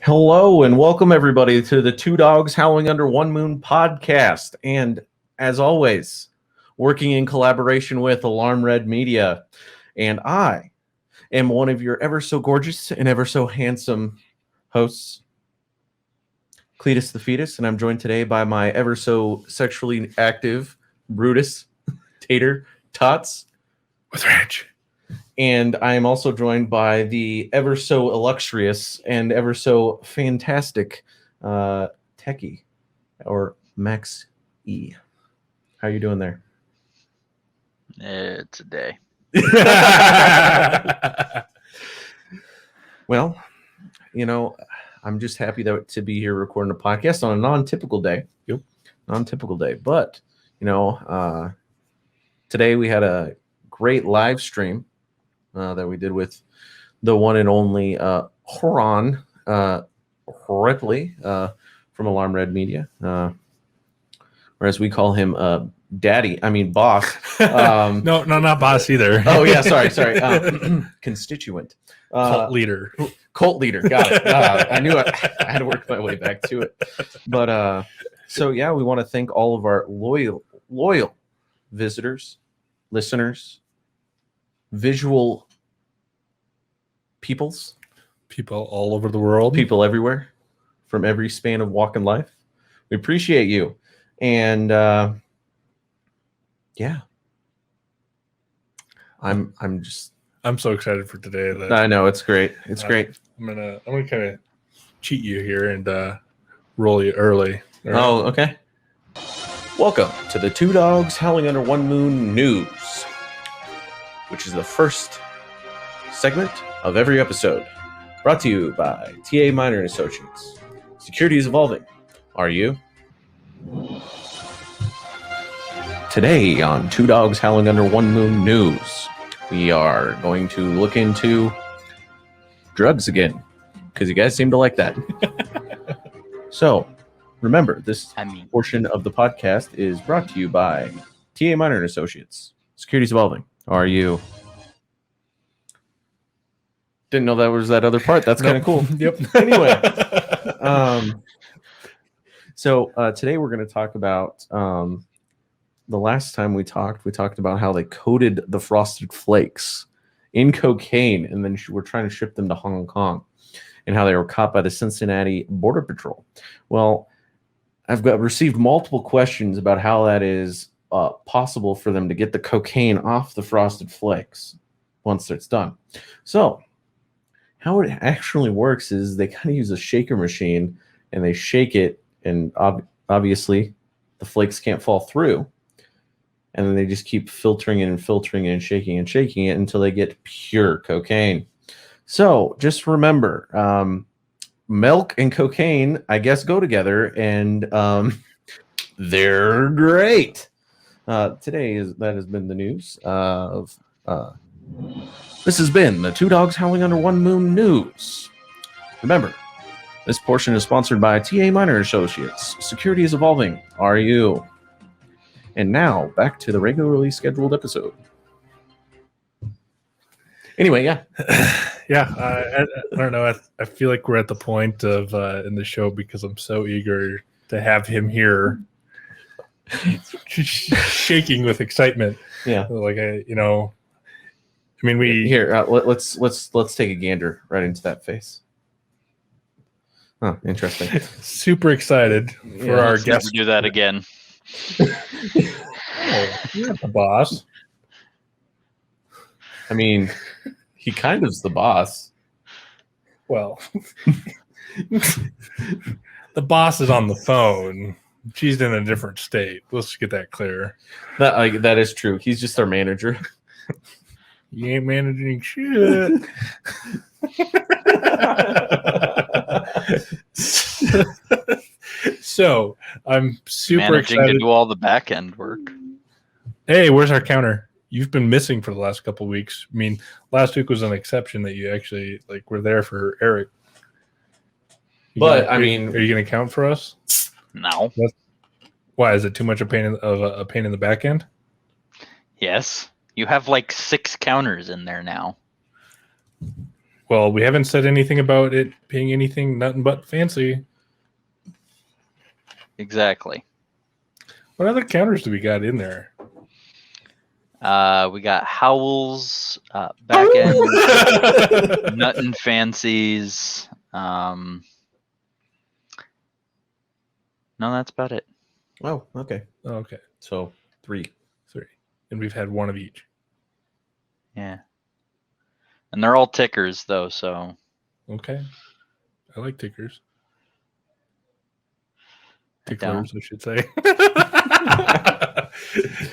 Hello and welcome everybody to the Two Dogs Howling Under One Moon podcast. And as always, working in collaboration with Alarm Red Media. And I am one of your ever so gorgeous and ever so handsome hosts, Cletus the Fetus. And I'm joined today by my ever so sexually active Brutus, Tater, Tots. With Rich. And I am also joined by the ever so illustrious and ever so fantastic Techie, or Max E. How you doing there? It's a day. Well, I'm just happy to be here recording a podcast on a non-typical day. Yep. Non-typical day. But, today we had a great live stream that we did with the one and only Ripley from Alarm Red Media, or as we call him, boss. No, not boss either. Oh yeah, sorry. Constituent, cult leader. Got it. I knew I had to work my way back to it. But so yeah, we want to thank all of our loyal visitors, listeners, visual people all over the world, people everywhere, from every span of walk in life. We appreciate you. And yeah, I'm so excited for today that I know it's great. It's great. I'm gonna kind of cheat you here and roll you early. Right? Oh, okay. Welcome to the Two Dogs Howling Under One Moon news, which is the first segment of every episode, brought to you by TA Minor & Associates. Security is evolving. Are you? Today on Two Dogs Howling Under One Moon news, we are going to look into drugs again, because you guys seem to like that. So, remember, this portion of the podcast is brought to you by TA Minor & Associates. Security is evolving. Are you? Didn't know that was that other part. That's kind of cool. Yep. Anyway, so today we're going to talk about the last time we talked about how they coated the Frosted Flakes in cocaine and then were trying to ship them to Hong Kong, and how they were caught by the Cincinnati Border Patrol. Well, I've received multiple questions about how that is possible for them to get the cocaine off the Frosted Flakes once it's done. So how it actually works is they kind of use a shaker machine and they shake it, and obviously the flakes can't fall through. And then they just keep filtering it and filtering it and shaking it until they get pure cocaine. So just remember, milk and cocaine, I guess, go together, and they're great. Today that has been the news of. This has been the Two Dogs Howling Under One Moon news. Remember, this portion is sponsored by TA Minor Associates. Security is evolving. Are you? And now, back to the regularly scheduled episode. Anyway, yeah. Yeah, I don't know. I feel like we're at the point of in the show, because I'm so eager to have him here, shaking with excitement. Yeah, like we here. Let's take a gander right into that face. Huh, interesting. Super excited for our guest. Never do that again. Oh, you're not the boss. I mean, he kind of's the boss. Well, the boss is on the phone. She's in a different state. Let's get that clear. That is true. He's just our manager. You ain't managing shit. So I'm super managing excited to do all the back end work. Hey, where's our counter? You've been missing for the last couple of weeks. I mean, last week was an exception that you actually were there for Eric. Are you going to count for us? No. Why, is it too much a pain in the back end? Yes. You have 6 counters in there now. Well, we haven't said anything about it being anything nothing but fancy. Exactly. What other counters do we got in there? We got Howls, back end, Nuttin' Fancies. No, that's about it. Oh, okay. Oh, okay, So 3. 3, and we've had one of each. Yeah. And they're all tickers, though, so. Okay, I like tickers. I don't. Ticklers, I should say.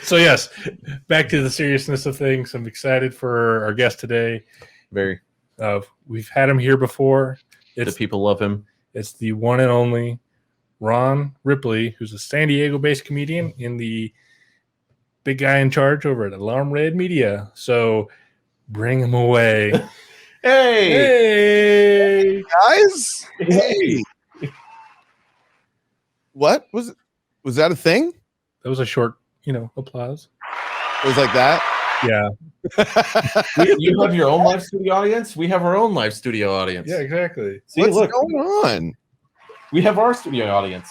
So yes, back to the seriousness of things. I'm excited for our guest today. Very. We've had him here before. The people love him. It's the one and only Ron Ripley, who's a San Diego-based comedian in the big guy in charge over at Alarm Red Media. So bring him away. Hey, Hey! Guys, hey, what was it? Was that a thing? That was a short, applause. It was like that. Yeah. you have your own live studio audience. We have our own live studio audience. Yeah, exactly. See, What's look, going on? we have our studio audience.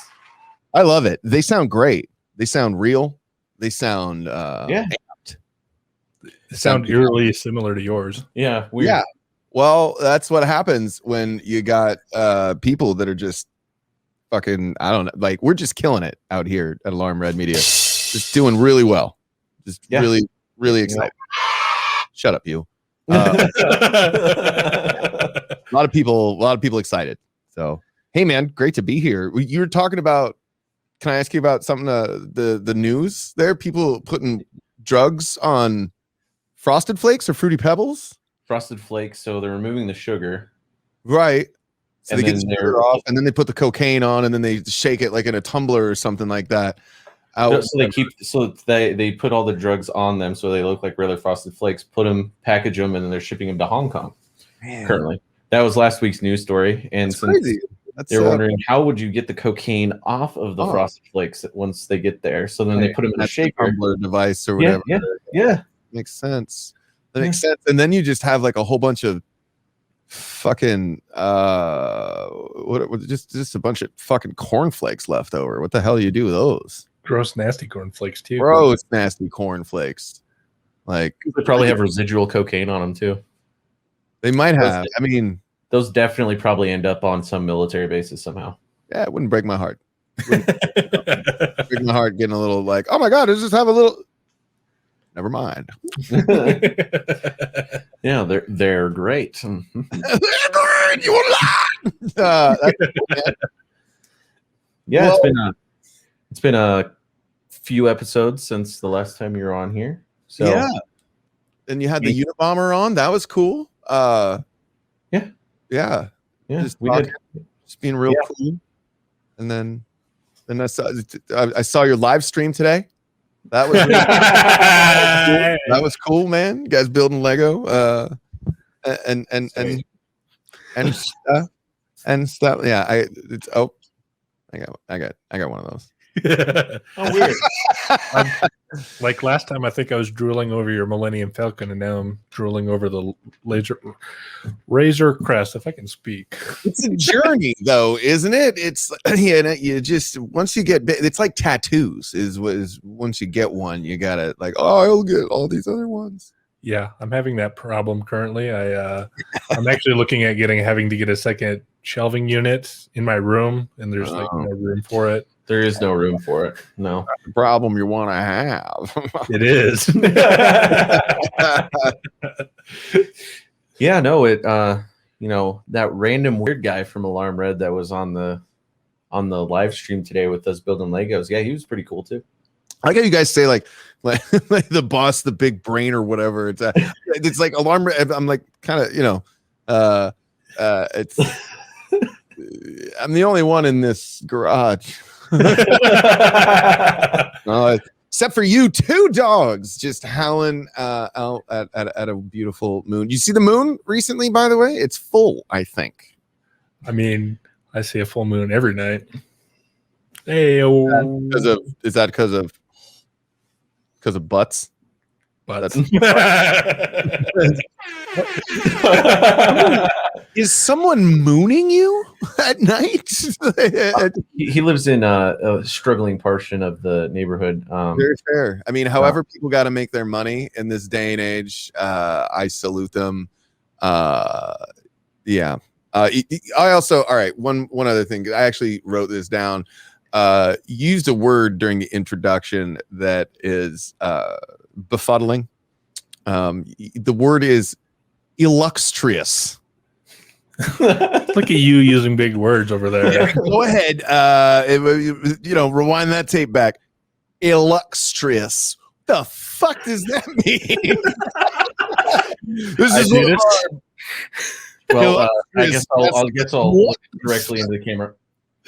I love it. They sound great. They sound real. They sound Yeah. They sound eerily similar to yours. Yeah, weird. Yeah. Well, that's what happens when you got people that are just fucking, I don't know, like we're just killing it out here at Alarm Red Media. Just doing really well. Just really, really excited. Shut up, you. A lot of people excited. So, hey man, great to be here. You were talking about, can I ask you about something, the news there? People putting drugs on Frosted Flakes or Fruity Pebbles? Frosted Flakes. So they're removing the sugar. Right. So And they get then the sugar off, and then they put the cocaine on, and then they shake it like in a tumbler or something like that. So they put all the drugs on them, so they look like regular Frosted Flakes. Put them, package them, and then they're shipping them to Hong Kong. Man, Currently, that was last week's news story, and that's since crazy. That's they're wondering how would you get the cocaine off of the Oh. Frosted Flakes once they get there. So then they put them in a that's the shaker. tumbler device or Yeah, whatever. yeah. Makes sense. That makes sense. And then you just have like a whole bunch of fucking just a bunch of fucking cornflakes left over. What the hell do you do with those? Gross, nasty cornflakes too. Gross, nasty cornflakes. Like They probably have residual cocaine on them too. they might have. I mean, Those definitely probably end up on some military bases somehow. yeah, it wouldn't break my heart. Break my heart getting a little like, oh my god, let's just have a little. Never mind. Yeah, they're great. You want to Yeah, Well- it's been a few episodes since the last time you were on here. So yeah. And you had the Unabomber on. That was cool. Yeah. yeah, Just we talking, did. just being real cool. And then I saw your live stream today. That was really that was cool, man. You guys building Lego, and stuff. Yeah, I got one of those. Oh, weird. Like last time, I think I was drooling over your Millennium Falcon, and now I'm drooling over the Razor Crest, if I can speak. It's a journey, though, isn't it? It's you just once you get it's like tattoos. Is once you get one, you gotta like, oh, I'll get all these other ones. Yeah, I'm having that problem currently. I'm actually looking at having to get a second shelving unit in my room, and there's like no room for it. There is no room for it. No. The problem you want to have. It is. Yeah, no, that random weird guy from Alarm Red that was on the live stream today with us building Legos. Yeah, he was pretty cool too. I like how you guys say like the boss, the big brain or whatever. It's like Alarm Red. I'm like kind of, it's I'm the only one in this garage. Except for you, 2 dogs just howling out at a beautiful moon. You see the moon recently, by the way? It's full, I think. I mean, I see a full moon every night. Hey, Is that because of butts? But Is someone mooning you at night? He lives in a struggling portion of the neighborhood. Very fair. I mean, however people got to make their money in this day and age, I salute them. Yeah. I also, all right, one other thing. I actually wrote this down. Used a word during the introduction that is befuddling. The word is illustrious. Look at you using big words over there. Yeah, go ahead. Rewind that tape back. Illustrious. The fuck does that mean? This is well, I guess I'll look directly into the camera.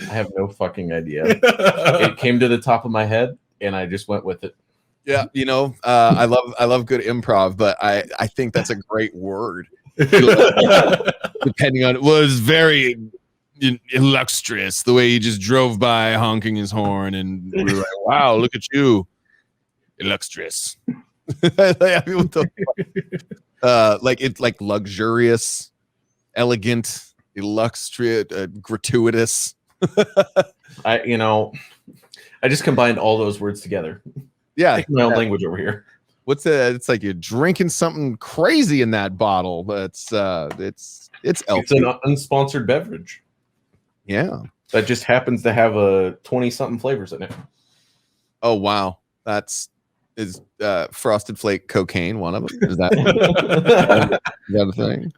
I have no fucking idea. It came to the top of my head, and I just went with it. Yeah, I love good improv, but I think that's a great word. Depending on, it was very illustrious the way he just drove by honking his horn, and we were like, "Wow, look at you, illustrious!" Like it's like luxurious, elegant, illustrious, gratuitous. I just combined all those words together. Yeah, my own language over here. What's it? It's like you're drinking something crazy in that bottle, but it's It's an unsponsored beverage. Yeah, that just happens to have 20-something flavors in it. Oh wow, is Frosted Flake cocaine one of them? Is that a thing?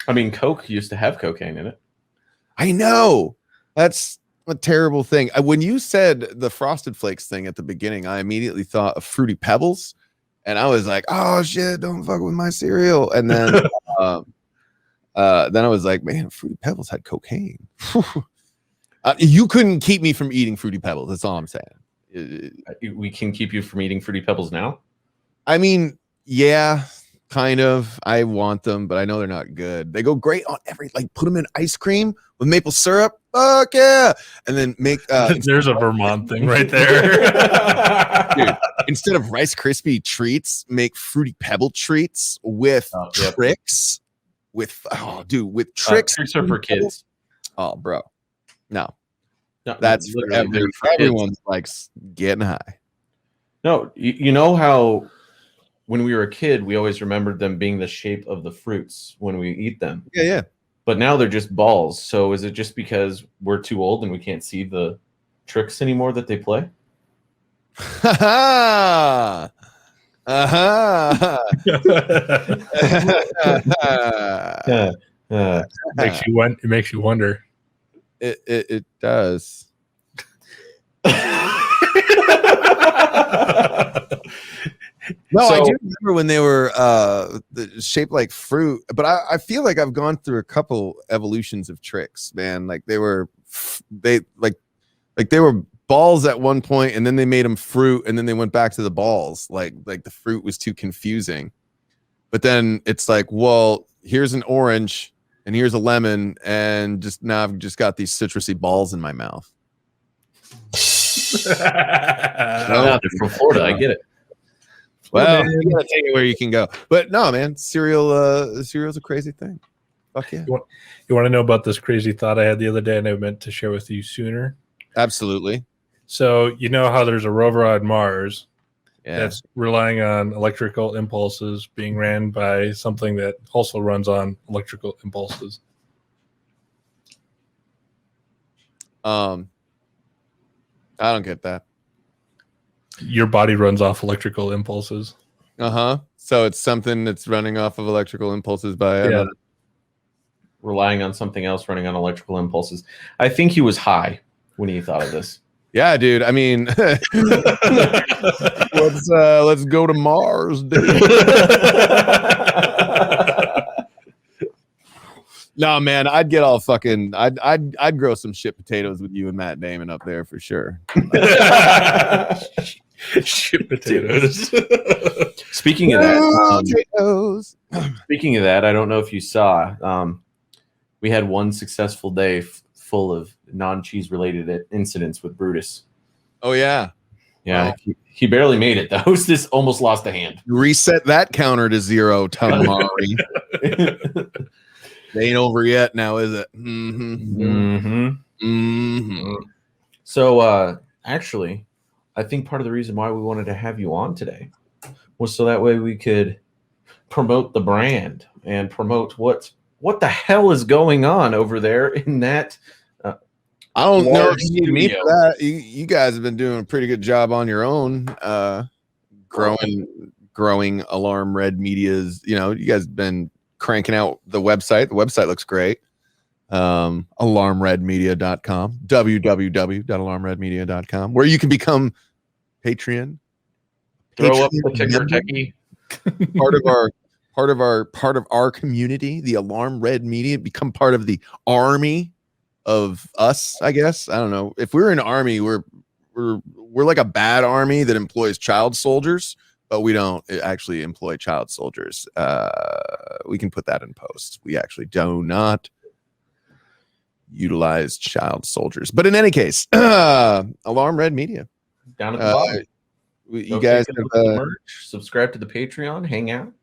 I mean, Coke used to have cocaine in it. I know. That's a terrible thing. When you said the Frosted Flakes thing at the beginning, I immediately thought of Fruity Pebbles, and I was like, "Oh shit, don't fuck with my cereal." And then, then I was like, "Man, Fruity Pebbles had cocaine." You couldn't keep me from eating Fruity Pebbles. That's all I'm saying. We can keep you from eating Fruity Pebbles now? I mean, yeah, kind of. I want them, but I know they're not good. They go great on put them in ice cream with maple syrup. Fuck yeah. And then make there's a Vermont thing right there. Dude, instead of Rice Krispie treats, make Fruity Pebble treats with tricks. With tricks. Tricks are for kids. Oh, bro. No, No, that's for everyone likes getting high. No, you know how when we were a kid, we always remembered them being the shape of the fruits when we eat them. Yeah, yeah. But now they're just balls. So is it just because we're too old and we can't see the tricks anymore that they play? It makes you wonder. It does. No, I do remember when they were shaped like fruit, but I feel like I've gone through a couple evolutions of tricks, man. Like they were balls at one point, and then they made them fruit, and then they went back to the balls. Like the fruit was too confusing. But then it's like, well, here's an orange and here's a lemon, and now I've just got these citrusy balls in my mouth. They're from Florida, I get it. Well, you gotta take it where you can go. But no, man, cereal's a crazy thing. Fuck yeah. You want to know about this crazy thought I had the other day, and I meant to share with you sooner? Absolutely. So you know how there's a rover on Mars that's relying on electrical impulses being ran by something that also runs on electrical impulses. I don't get that. Your body runs off electrical impulses. So it's something that's running off of electrical impulses by relying on something else running on electrical impulses. I think he was high when he thought of this. Yeah, dude. I mean, let's go to Mars, dude. No, man, I'd get all fucking. I'd grow some shit potatoes with you and Matt Damon up there for sure. Shit potatoes. Speaking of that, speaking of that, I don't know if you saw. We had one successful day full of non-cheese related incidents with Brutus. Oh yeah, Yeah, he barely made it. The hostess almost lost a hand. Reset that counter to 0, Tamari. It ain't over yet now, is it? So, actually, I think part of the reason why we wanted to have you on today was so that way we could promote the brand and promote what the hell is going on over there in that. I don't know large if you need me for studio. that. You guys have been doing a pretty good job on your own, growing Alarm Red Media's. You know, you guys have been cranking out the website. The website looks great. Alarmredmedia.com, www.alarmredmedia.com, where you can become Patreon. Throw up the Patreon ticker member, techie. part of our community, the Alarm Red Media, become part of the army of us, I guess. I don't know. If we're an army, we're like a bad army that employs child soldiers, but we don't actually employ child soldiers. We can put that in post. We actually do not utilize child soldiers. But in any case, Alarm Red Media. Down at the bottom. You guys have the merch, subscribe to the Patreon, hang out.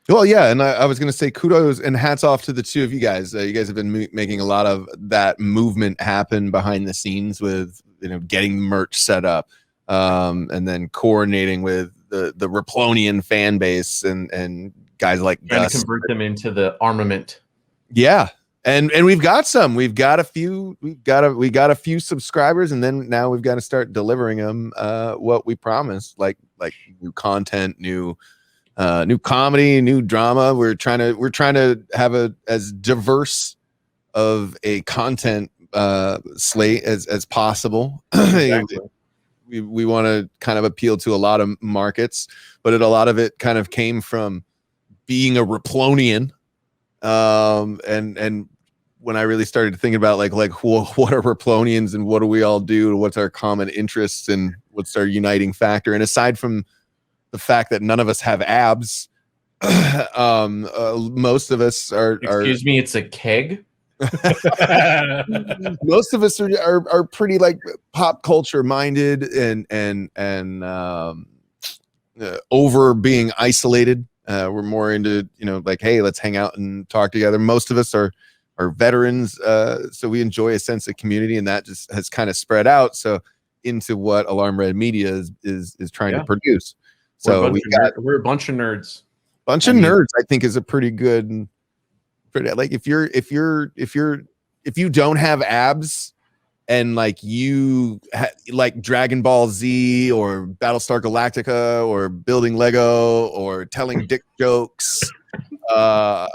Well, yeah, and I was going to say kudos and hats off to the two of you guys. You guys have been making a lot of that movement happen behind the scenes with, you know, getting merch set up, and then coordinating with the Riplonian fan base and guys like trying Gus. to convert them into the armament. Yeah, and we've got some. We've got a few subscribers, and then now we've got to start delivering them what we promised, like new content, new comedy, new drama. We're trying to have as diverse of a content slate as possible. Exactly. We want to kind of appeal to a lot of markets, but a lot of it kind of came from being a Riplonian. And when I really started thinking about like what are Riplonians and what do we all do? What's our common interests and what's our uniting factor? And aside from the fact that none of us have abs, most of us are. Excuse me, it's a keg. Most of us are pretty like pop culture minded and over being isolated. We're more into, you know, like, hey, let's hang out and talk together. Most of us are veterans, so we enjoy a sense of community, and that just has kind of spread out so into what Alarm Red Media is trying to produce. So we're a bunch of nerds. Nerds, I think, is a pretty good. Like if you don't have abs and like you like Dragon Ball Z or Battlestar Galactica or building Lego or telling dick jokes. We're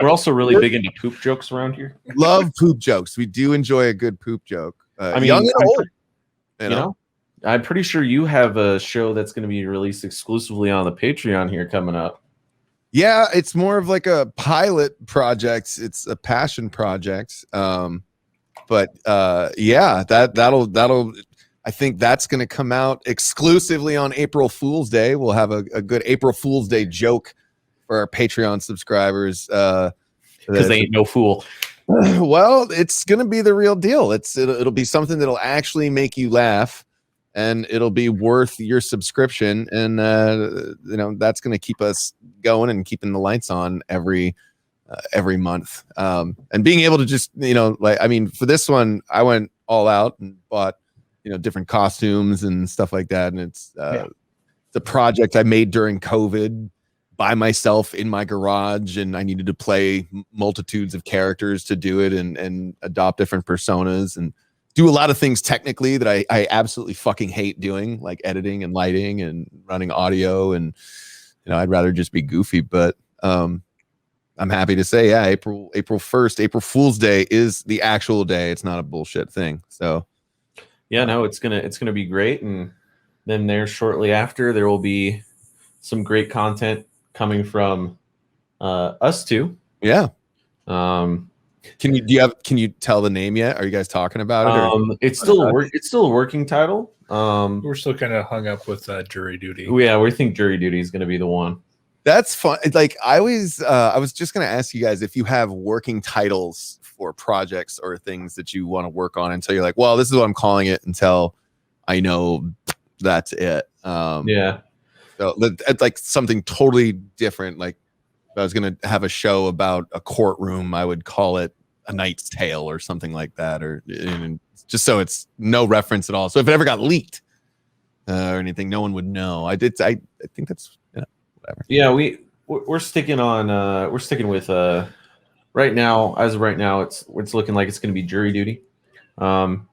also really big into poop jokes around here. Love poop jokes. We do enjoy a good poop joke. I mean, young and old. You know? I'm pretty sure you have a show that's going to be released exclusively on the Patreon here coming up. Yeah, it's more of like a pilot project. It's a passion project. But yeah, that'll I think that's going to come out exclusively on April Fool's Day. We'll have a good April Fool's Day joke for our Patreon subscribers. Because they ain't no fool. Well, it's going to be the real deal. It'll be something that'll actually make you laugh, and it'll be worth your subscription. And you know, that's going to keep us going and keeping the lights on every month. And being able to just, you know, like, I mean, for this one, I went all out and bought, you know, different costumes and stuff like that. And it's a project I made during COVID by myself in my garage, and I needed to play multitudes of characters to do it and adopt different personas and do a lot of things technically that I absolutely fucking hate doing, like editing and lighting and running audio. And, you know, I'd rather just be goofy, but I'm happy to say, yeah, April 1st, April Fool's Day is the actual day. It's not a bullshit thing. So yeah, no, it's gonna be great. And then there shortly after, there will be some great content coming from us two. Yeah. Can you tell the name yet? Are you guys talking about it? It's still a working title. We're still kind of hung up with Jury Duty. Yeah, we think Jury Duty is going to be the one. That's fun. Like I was just going to ask you guys if you have working titles for projects or things that you want to work on until you're like, well, this is what I'm calling it until I know That's it. Yeah. So it's like something totally different. Like if I was going to have a show about a courtroom, I would call it A Knight's Tale or something like that, or just so it's no reference at all. So if it ever got leaked or anything, no one would know. I think that's whatever. Yeah, we're sticking on. We're sticking with right now. As of right now, it's looking like it's going to be Jury Duty, and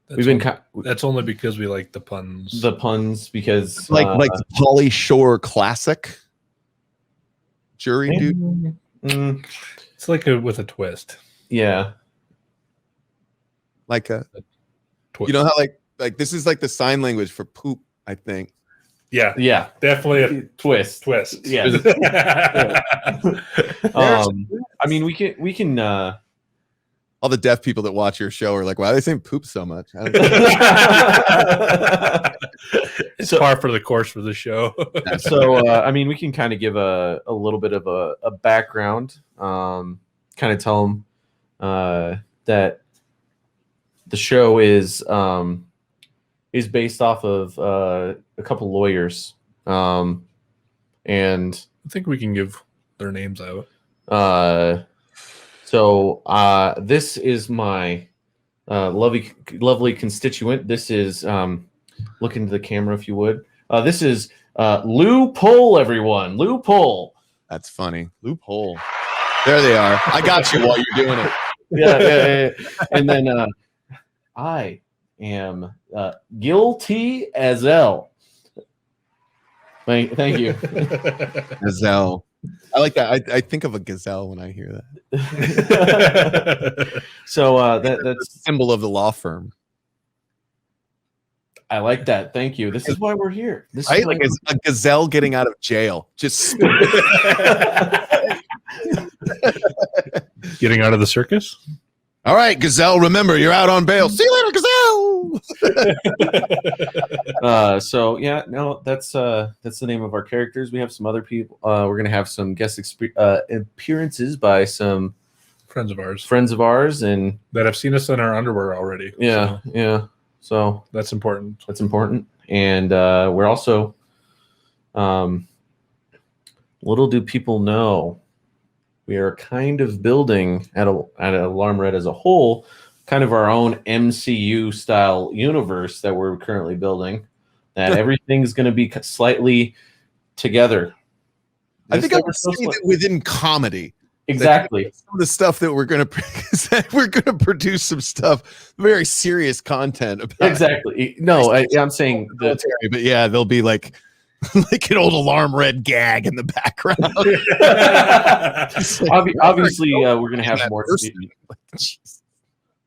that's only because we like the puns. The puns because like the Pauly Shore classic Jury Duty. It's like with a twist. Yeah, like a twist. You know how like this is like the sign language for poop, I think. Yeah, definitely a twist. Yeah. I mean, we can. All the deaf people that watch your show are like, why are they saying poop so much? It's par for the course for the show. So, I mean, we can kind of give a little bit of a background, kind of tell them that the show is based off of a couple lawyers, and I think we can give their names out. So this is my lovely constituent. This is look into the camera if you would. This is Loophole, everyone. Loophole. That's funny. Loophole. There they are. I got you while you're doing it. Yeah. And then I am guilty as hell. Thank you. Gazelle. I like that. I think of a gazelle when I hear that. So that's the symbol of the law firm. I like that. Thank you. This is why we're here. This I is like a gazelle getting out of jail. Just getting out of the circus. All right, Gazelle, remember, you're out on bail. See you later, Gazelle. So yeah, no, that's the name of our characters. We have some other people. We're gonna have some guest appearances by some friends of ours, and that have seen us in our underwear already. Yeah, so. yeah. So that's important. And we're also, little do people know, we are kind of building at Alarm Red as a whole, kind of our own MCU style universe that we're currently building. That everything's going to be slightly together. I think I would say that within comedy. Exactly. Some of the stuff that we're going to produce some stuff, very serious content about. Exactly. No, I'm saying military, but yeah, there'll be like an old Alarm Red gag in the background. Obviously, we're going to have more.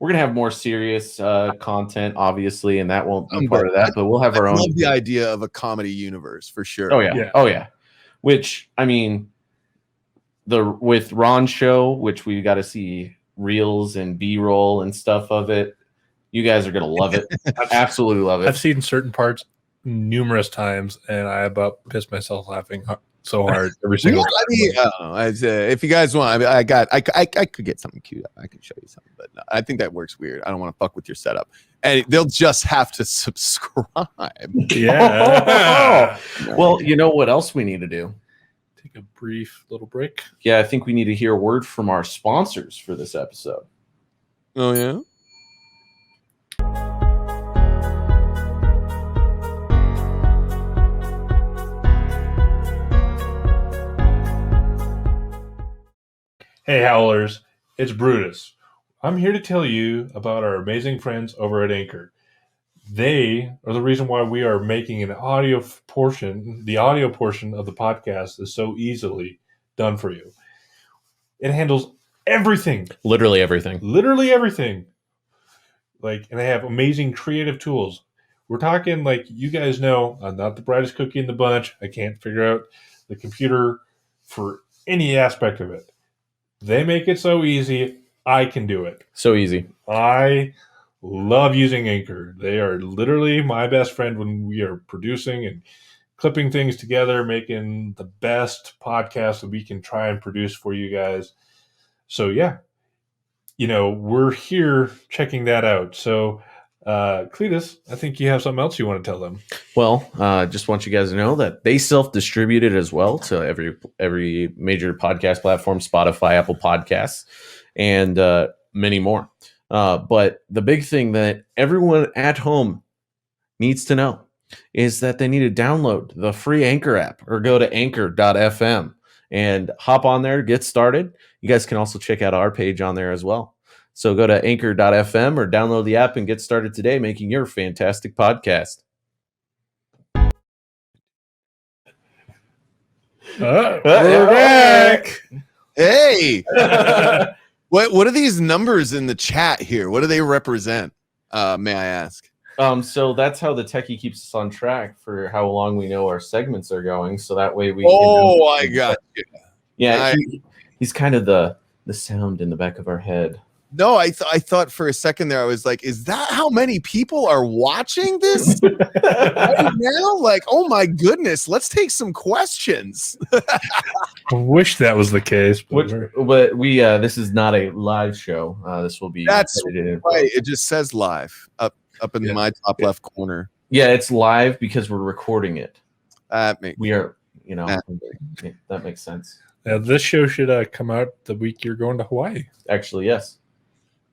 We're going to have more serious content, obviously, and that won't be part of that. But we'll have our own. I love the idea of a comedy universe for sure. Oh yeah. Oh yeah. Which I mean, with Ron's show, which we got to see reels and B-roll and stuff of it. You guys are gonna love it. Absolutely love it. I've seen certain parts numerous times, and I about pissed myself laughing so hard every single time. If you guys want, I could get something cute. I can show you something, but no, I think that works weird. I don't want to fuck with your setup, and they'll just have to subscribe. Yeah. Well, you know what else we need to do? Take a brief little break. Yeah, I think we need to hear a word from our sponsors for this episode. Oh yeah. Hey Howlers, it's Brutus. I'm here to tell you about our amazing friends over at Anchor. They are the reason why we are making the audio portion of the podcast is so easily done for you. It handles everything. Literally everything. And they have amazing creative tools. We're talking like, you guys know, I'm not the brightest cookie in the bunch. I can't figure out the computer for any aspect of it. They make it so easy. I can do it. So easy. I love using Anchor. They are literally my best friend when we are producing and clipping things together, making the best podcast that we can try and produce for you guys. So yeah, we're here checking that out. So Cletus, I think you have something else you want to tell them. Well, just want you guys to know that they self-distribute it as well to every major podcast platform, Spotify, Apple Podcasts, and many more. But the big thing that everyone at home needs to know is that they need to download the free Anchor app or go to anchor.fm and hop on there, get started. You guys can also check out our page on there as well. So go to anchor.fm or download the app and get started today making your fantastic podcast. We're back. Hey, what are these numbers in the chat here? What do they represent? May I ask? So that's how the techie keeps us on track for how long we know our segments are going. So that way we I got you. Yeah, he's kind of the sound in the back of our head. No, I thought for a second there, I was like, is that how many people are watching this right now? Like, oh my goodness, let's take some questions. I wish that was the case. But we this is not a live show. This will be That's edited. right. It just says live up in my top left corner. Yeah, it's live because we're recording it. We are, that makes sense. Now, this show should come out the week you're going to Hawaii. Actually, yes.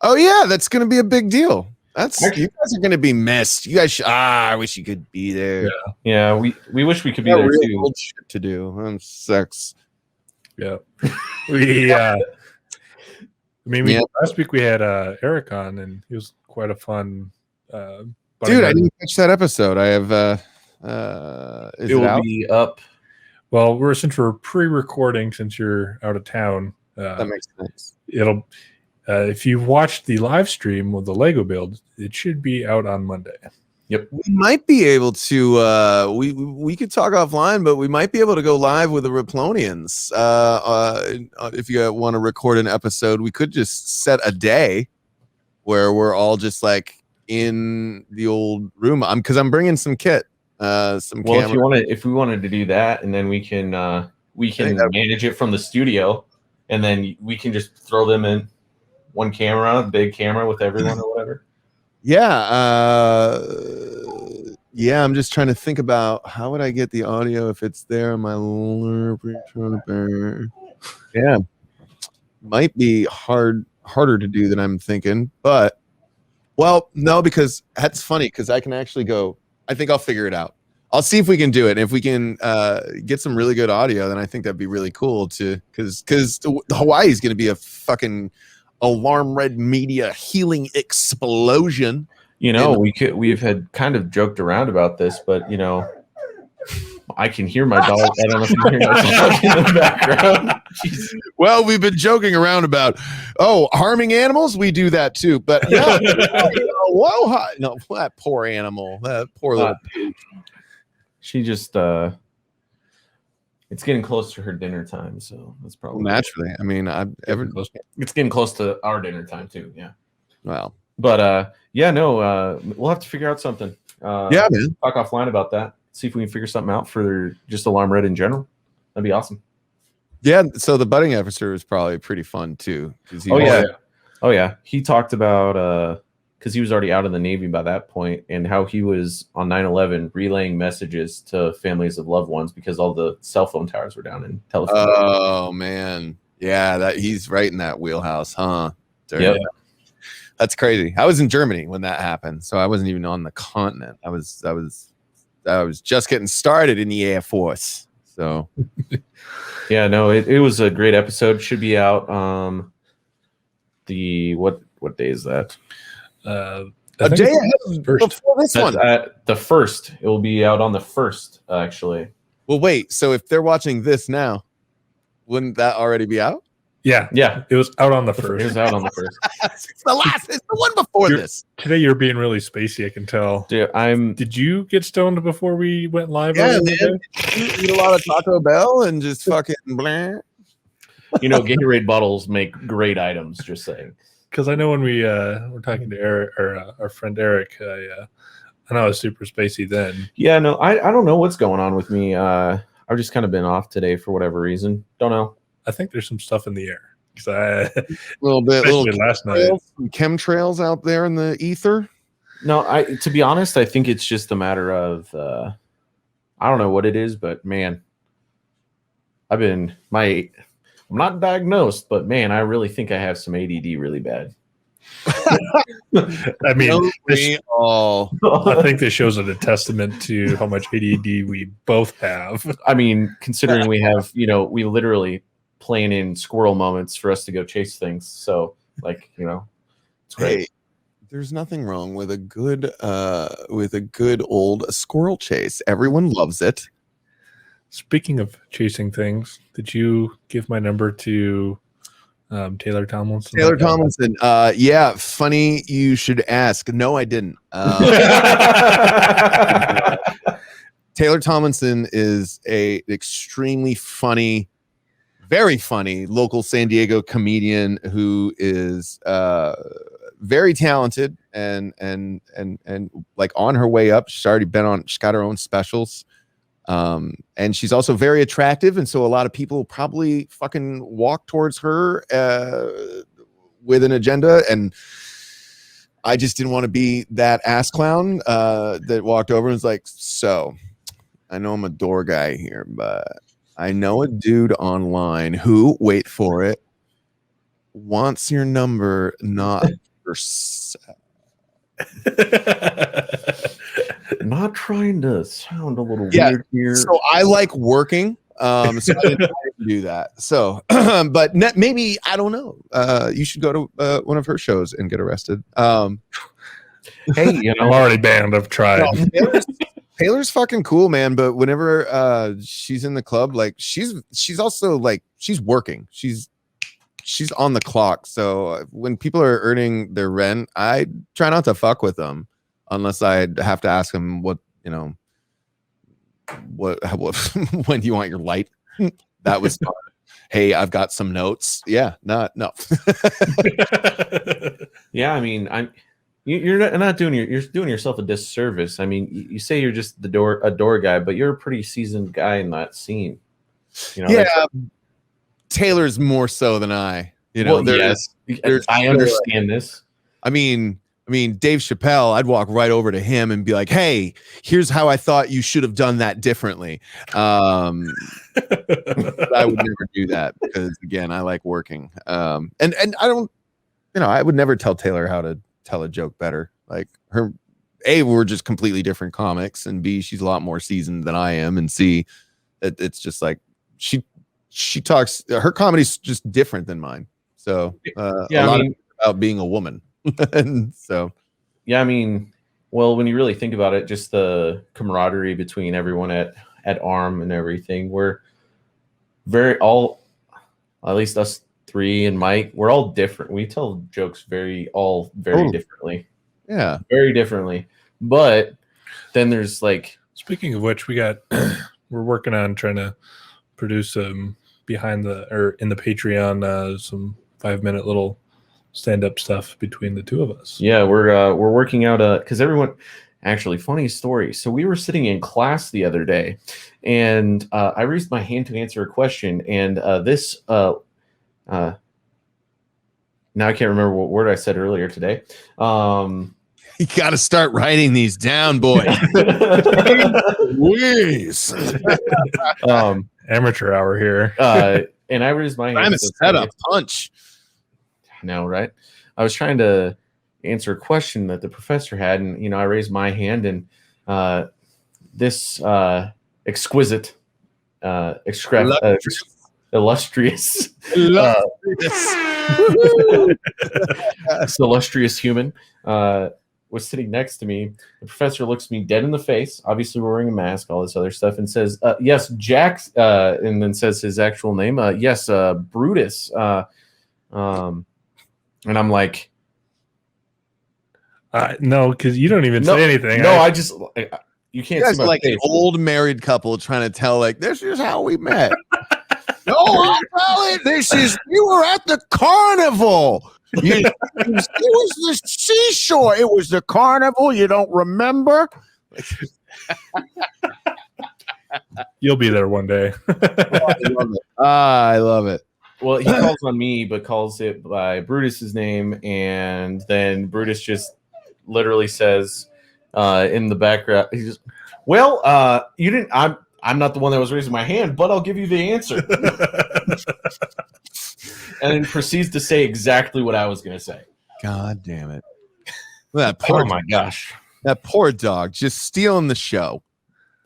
Oh yeah, that's going to be a big deal. You guys are going to be missed. You guys I wish you could be there. Yeah, we wish we could be there too. Old shit to do. I'm sex. Yeah. Last week we had Eric on, and he was quite a fun. Dude, I didn't catch that episode. I have. It will be up. Well, since we're pre-recording, since you're out of town, that makes sense. It'll. If you've watched the live stream with the Lego build, it should be out on Monday. Yep. We might be able to. We could talk offline, but we might be able to go live with the Riplonians. If you want to record an episode, we could just set a day where we're all just like in the old room. Because I'm bringing some kit. Some camera. If we wanted to do that, and then we can manage it from the studio, and then we can just throw them in one camera, big camera with everyone or whatever. Yeah. Yeah, I'm just trying to think about how would I get the audio if it's there on my yeah. Might be harder to do than I'm thinking, but no, because that's funny because I can actually go. I think I'll figure it out. I'll see if we can do it. And if we can get some really good audio, then I think that'd be really cool to because Hawaii is going to be a fucking Alarm Red Media healing explosion. We've had kind of joked around about this, but I can hear my dog. I don't know if you hear my dog in the background. Jeez. Well, we've been joking around about harming animals. We do that too, but no, that poor animal, that poor little pig. She just it's getting close to her dinner time, so that's probably naturally. I mean, it's getting close to our dinner time too. Yeah. Well, but we'll have to figure out something. Yeah, man. Talk offline about that. See if we can figure something out for just Alarm Red in general. That'd be awesome. Yeah. So the budding officer was probably pretty fun too. Oh yeah. He talked about because he was already out of the Navy by that point, and how he was on 9/11 relaying messages to families of loved ones because all the cell phone towers were down in telephone. Oh man, yeah, that he's right in that wheelhouse, huh? Yeah, that's crazy. I was in Germany when that happened, so I wasn't even on the continent. I was just getting started in the Air Force. So, yeah, no, it was a great episode. Should be out. What day is that? A day before this one. The first. It will be out on the 1st, actually. Well, wait. So if they're watching this now, wouldn't that already be out? Yeah. It was out on the 1st. It was out on the 1st. It's the one before this. Today you're being really spacey, I can tell. Dude, Did you get stoned before we went live? Yeah, man. Eat a lot of Taco Bell and just fucking blah. Gatorade bottles make great items, just saying. Because I know when we were talking to Eric, or our friend Eric, I know I was super spacey then. Yeah, no, I don't know what's going on with me. I've just kind of been off today for whatever reason. Don't know. I think there's some stuff in the air. A little bit, last night, some chemtrails out there in the ether. No, to be honest, I think it's just a matter of I don't know what it is, but man, I'm not diagnosed, but man, I really think I have some ADD really bad. I mean, Don't we all? I think this shows it a testament to how much ADD we both have. I mean, considering we have, we literally plan in squirrel moments for us to go chase things. So, like, it's great. Hey, there's nothing wrong with a good old squirrel chase. Everyone loves it. Speaking of chasing things, did you give my number to Taylor Tomlinson? Taylor Tomlinson. Yeah, funny you should ask. No, I didn't. Taylor Tomlinson is a extremely funny, very funny local San Diego comedian who is very talented and like on her way up. She's got her own specials. And she's also very attractive, and so a lot of people probably fucking walk towards her with an agenda, and I just didn't want to be that ass clown that walked over and was like, so I know I'm a door guy here, but I know a dude online who, wait for it, wants your number, not for Not trying to sound a little weird here. So I like working. So I didn't do that. So, but maybe, I don't know. You should go to one of her shows and get arrested. Hey, I'm already banned. I've tried. No, Taylor's fucking cool, man. But whenever she's in the club, like she's also like she's working. She's on the clock. So when people are earning their rent, I try not to fuck with them unless I have to ask them what when do you want your light? That was fun. Hey, I've got some notes. Yeah, no. Yeah, I mean, you're not doing you're doing yourself a disservice. I mean, you say you're just a door guy, but you're a pretty seasoned guy in that scene. Yeah, Taylor's more so than I. Yes, I understand this. I mean, Dave Chappelle, I'd walk right over to him and be like, hey, here's how I thought you should have done that differently. But I would never do that because, again, I like working. And I don't, I would never tell Taylor how to tell a joke better. Like her, A, we're just completely different comics, and B, she's a lot more seasoned than I am, and C, it's just like she talks, her comedy's just different than mine. So a lot about being a woman. And so, yeah, I mean, well, when you really think about it, just the camaraderie between everyone at ARM and everything, we're at least us three and Mike, we're all different. We tell jokes very differently. Yeah, very differently. But then there's like, speaking of which, we're working on trying to produce some in the Patreon some 5-minute little stand-up stuff between the two of us. Yeah, we're working out because everyone, actually, funny story. So we were sitting in class the other day, and I raised my hand to answer a question, and this now I can't remember what word I said earlier today. You got to start writing these down, boy. Please. Amateur hour here. And I raised my hand. I'm a setup punch. No, right? I was trying to answer a question that the professor had, and I raised my hand, and this illustrious this illustrious human was sitting next to me. The professor looks me dead in the face, obviously wearing a mask, all this other stuff, and says, yes, Jack, and then says his actual name, yes, Brutus. And I'm like, no, because you don't even say anything. No, you can't see my like face. An old married couple trying to tell, like, this is how we met. No, I'll tell it. You were at the carnival. It was the seashore. It was the carnival. You don't remember? You'll be there one day. I love it. Well, he calls on me, but calls it by Brutus's name, and then Brutus just literally says in the background, he just, well, you didn't. I'm not the one that was raising my hand, but I'll give you the answer. And then proceeds to say exactly what I was going to say. God damn it! That poor, my gosh, that poor dog just stealing the show.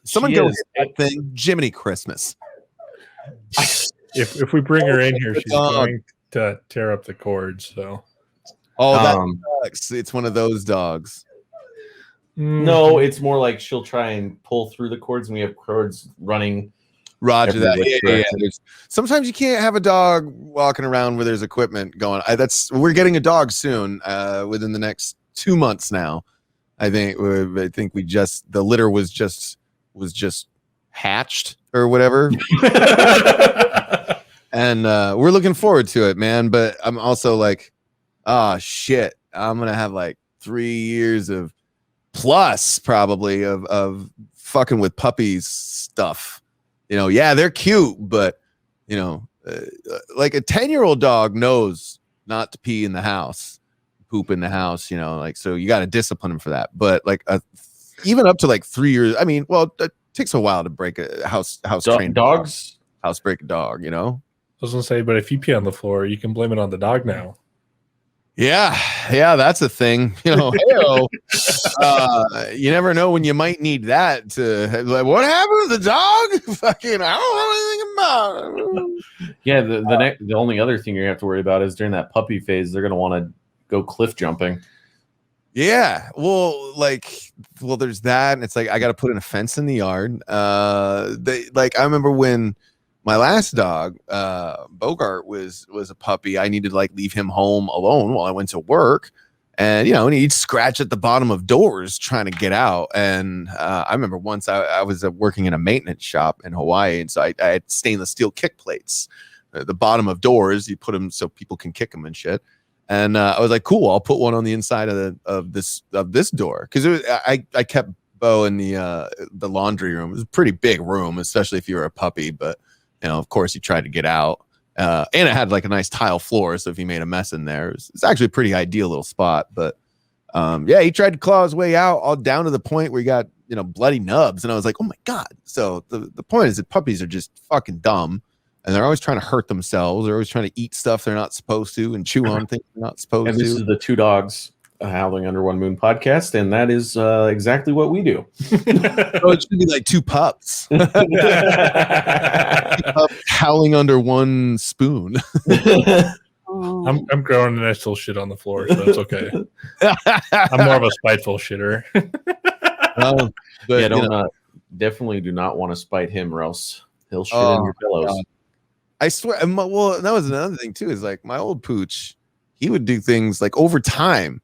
Someone She go is. hit that thing, Jiminy Christmas. If we bring her in here, The she's dog. going to tear up the cords. So Oh, that Um, sucks. It's one of those dogs. no, it's more like she'll try and pull through the cords, and we have cords running. Roger Every that. which Yeah, yeah, yeah. direction. Sometimes you can't have a dog walking around where there's equipment going. We're getting a dog soon. Within the next 2 months now. I think we just the litter was just hatched or whatever. And we're looking forward to it, man. But I'm also like, oh shit, I'm gonna have like 3 years of plus probably of fucking with puppies stuff. You know, yeah, they're cute, but you know, like a 10-year-old dog knows not to pee in the house, poop in the house. You know, like so you got to discipline him for that. But like even up to like 3 years, I mean, well, it takes a while to break a house trained Dogs. house break a dog. You know. I was gonna say, but if you pee on the floor, you can blame it on the dog now. Yeah, that's a thing. You know, hey-o. You never know when you might need that to like, what happened to the dog? Fucking, I don't know anything about it. Yeah, the only other thing you have to worry about is during that puppy phase, they're going to want to go cliff jumping. Yeah, well, there's that, and it's like I got to put in a fence in the yard. I remember when my last dog, Bogart, was a puppy. I needed to like leave him home alone while I went to work, and you know, and he'd scratch at the bottom of doors trying to get out. And I remember once I was working in a maintenance shop in Hawaii, and so I had stainless steel kick plates, the bottom of doors. You put them so people can kick them and shit. And I was like, cool, I'll put one on the inside of this door because I kept Bo in the laundry room. It was a pretty big room, especially if you were a puppy, but. You know, of course, he tried to get out, and it had like a nice tile floor. So if he made a mess in there, it's actually a pretty ideal little spot. But yeah, he tried to claw his way out, all down to the point where he got bloody nubs, and I was like, oh my god. So the point is that puppies are just fucking dumb, and they're always trying to hurt themselves. They're always trying to eat stuff they're not supposed to and chew on things they're not supposed And this to. is the Two Dogs Howling Under One Moon podcast, and that is exactly what we do. So it should be like two pups. Howling under one spoon. I'm growing and I still shit on the floor, so it's okay. I'm more of a spiteful shitter. But, yeah, definitely do not want to spite him, or else he'll shit in your pillows. God. I swear. Well, that was another thing too. Is like my old pooch, he would do things like over time.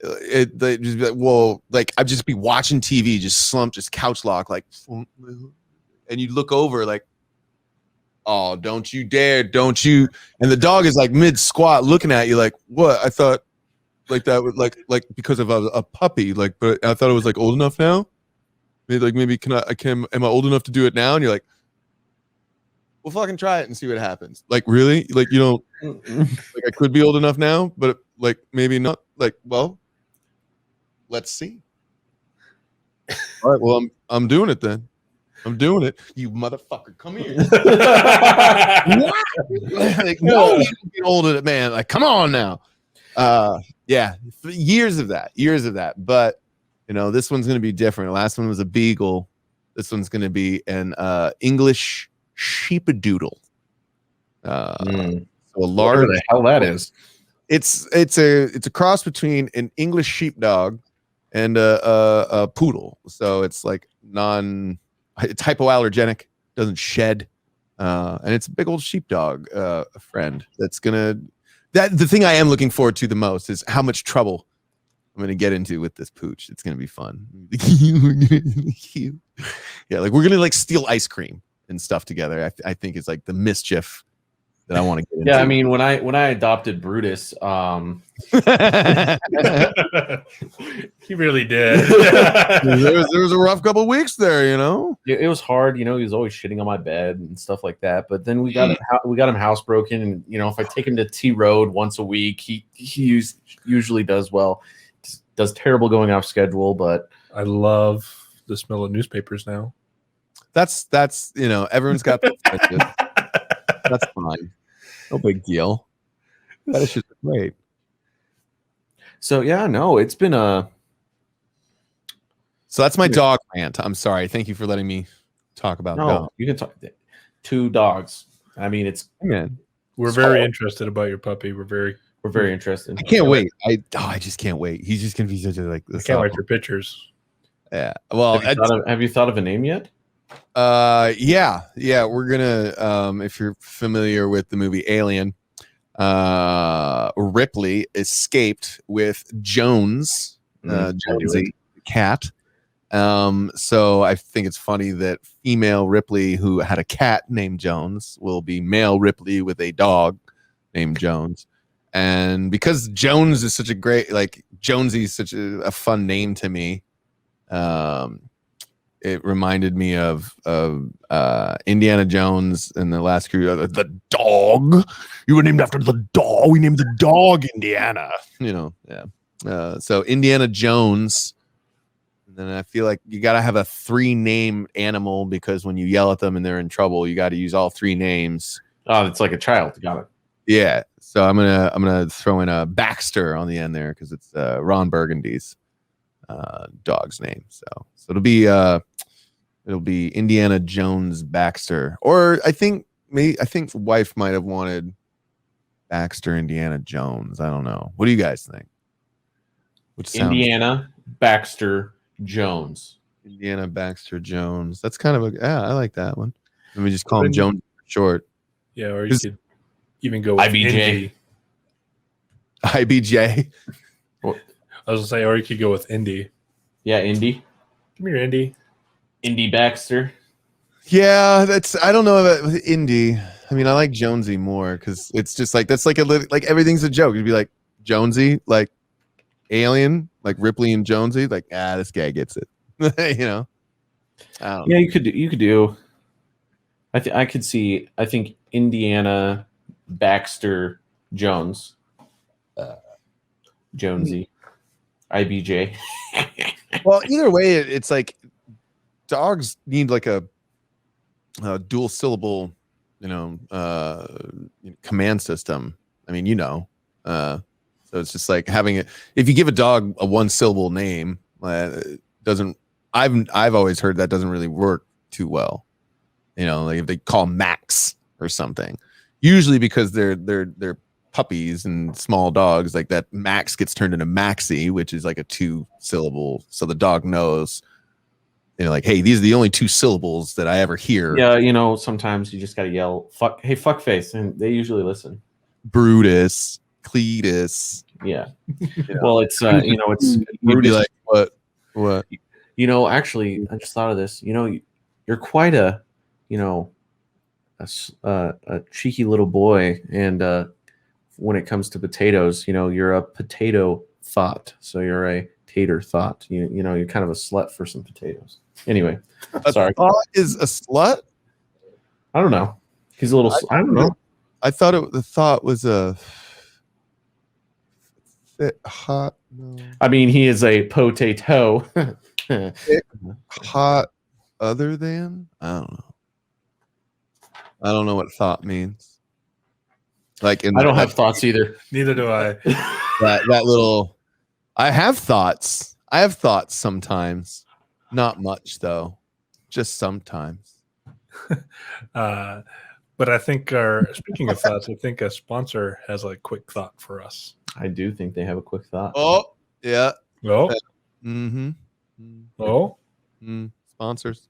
Just be like, well, like I'd just be watching TV, just slump, just couch lock, like, and you'd look over, like, oh, don't you dare, don't you? And the dog is like mid squat, looking at you, like, what? I thought, like that was like because of a puppy, like, but I thought it was like old enough now. Maybe am I old enough to do it now? And you're like, well, fucking try it and see what happens. Like, really? Like, you don't, like, I could be old enough now, but like maybe not. Like, well. Let's see. All right. Well, I'm doing it then. I'm doing it. You motherfucker, come here. Like, no, you don't get old at it, man. Like, come on now. Yeah, years of that. But this one's gonna be different. The last one was a beagle. This one's gonna be an English sheepadoodle. So a large. Whatever the hell that is. It's a cross between an English sheepdog and a poodle. So it's like it's hypoallergenic, doesn't shed, and it's a big old sheepdog, a friend that's the thing I am looking forward to the most is how much trouble I'm gonna get into with this pooch. It's gonna be fun. Yeah, like we're gonna like steal ice cream and stuff together. I think it's like the mischief that I want to get into. Yeah, I mean, when I adopted Brutus, He really did. there was a rough couple weeks there, It was hard, he was always shitting on my bed and stuff like that. But then we got him housebroken, and if I take him to T Road once a week, he usually does well. does terrible going off schedule, but I love the smell of newspapers now. That's everyone's got that's fine. No big deal. That is just great. so yeah, no, it's been a So that's my dog rant. I'm sorry. Thank you for letting me talk about dogs. You can talk 2 dogs. I mean, it's Man, We're very interested about your puppy. We're very interested. I can't wait. I just can't wait. He's just gonna be such a I this. can't wait for pictures. Yeah. Well, Have you thought of a name yet? yeah. We're gonna if you're familiar with the movie Alien, Ripley escaped with Jones, Jonesy, the cat. So I think it's funny that female Ripley, who had a cat named Jones, will be male Ripley with a dog named Jones. And because Jones is such a great, like Jonesy is such a fun name to me, it reminded me of Indiana Jones and the Last Crusade. The dog, you were named after the dog. We named the dog Indiana. Yeah. So Indiana Jones. And then I feel like you got to have a 3-name animal because when you yell at them and they're in trouble, you got to use all 3 names. Oh, it's like a child. Got it. Yeah. So I'm gonna throw in a Baxter on the end there because it's Ron Burgundy's dog's name. So it'll be Indiana Jones Baxter, or I think the wife might have wanted Baxter Indiana Jones. I don't know. What do you guys think? Indiana Baxter Jones. Indiana Baxter Jones. That's kind of I like that one. Let me just call him Jones for short. Yeah, or you could even go with IBJ. Indy. IBJ. I was gonna say, or you could go with Indy. Yeah, Indy. Come here, Indy. Indy Baxter. Yeah, I don't know about Indy. I mean, I like Jonesy more because it's just like that's like everything's a joke. You'd be like Jonesy, like Alien, like Ripley and Jonesy, like this guy gets it. I don't know. Yeah, you could do. I could see. I think Indiana Baxter Jones, Jonesy, IBJ. Well, either way, it's like dogs need like a dual syllable, command system. I mean, so it's just like having it. If you give a dog a 1-syllable name, doesn't. I've always heard that doesn't really work too well. Like if they call Max or something, usually because they're puppies and small dogs, like that Max gets turned into Maxie, which is like a 2-syllable. So the dog knows, like, hey, these are the only 2 syllables that I ever hear. Yeah, sometimes you just gotta yell "fuck," hey, fuck face, and they usually listen. Brutus, Cletus. Yeah. Well, it's it's You'd be like, what? Actually, I just thought of this. You're quite a cheeky little boy, and when it comes to potatoes, you're a potato thought. So you're a tater thought. You're kind of a slut for some potatoes. Anyway, sorry. Thought is a slut? I don't know. He's a little. I don't know. I thought the thought was a hot. No. I mean, he is a potato. Hot other than? I don't know. I don't know what thought means. Like I don't have thoughts either. Neither do I. that little. I have thoughts. I have thoughts sometimes. Not much though. Just sometimes. But I think speaking of thoughts, I think a sponsor has a quick thought for us. I do think they have a quick thought. Oh, yeah. Oh, Mm-hmm. oh, Sponsors.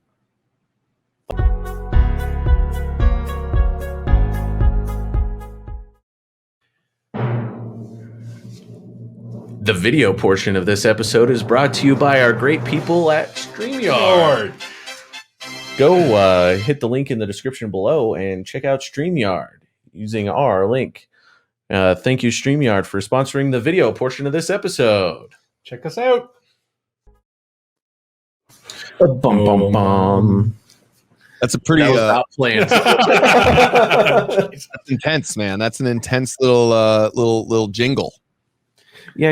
The video portion of this episode is brought to you by our great people at StreamYard. Go hit the link in the description below and check out StreamYard using our link. Thank you, StreamYard, for sponsoring the video portion of this episode. check us out. Bum, bum, bum. That's a pretty That was not planned. that's intense, man. That's an intense little jingle. Yeah,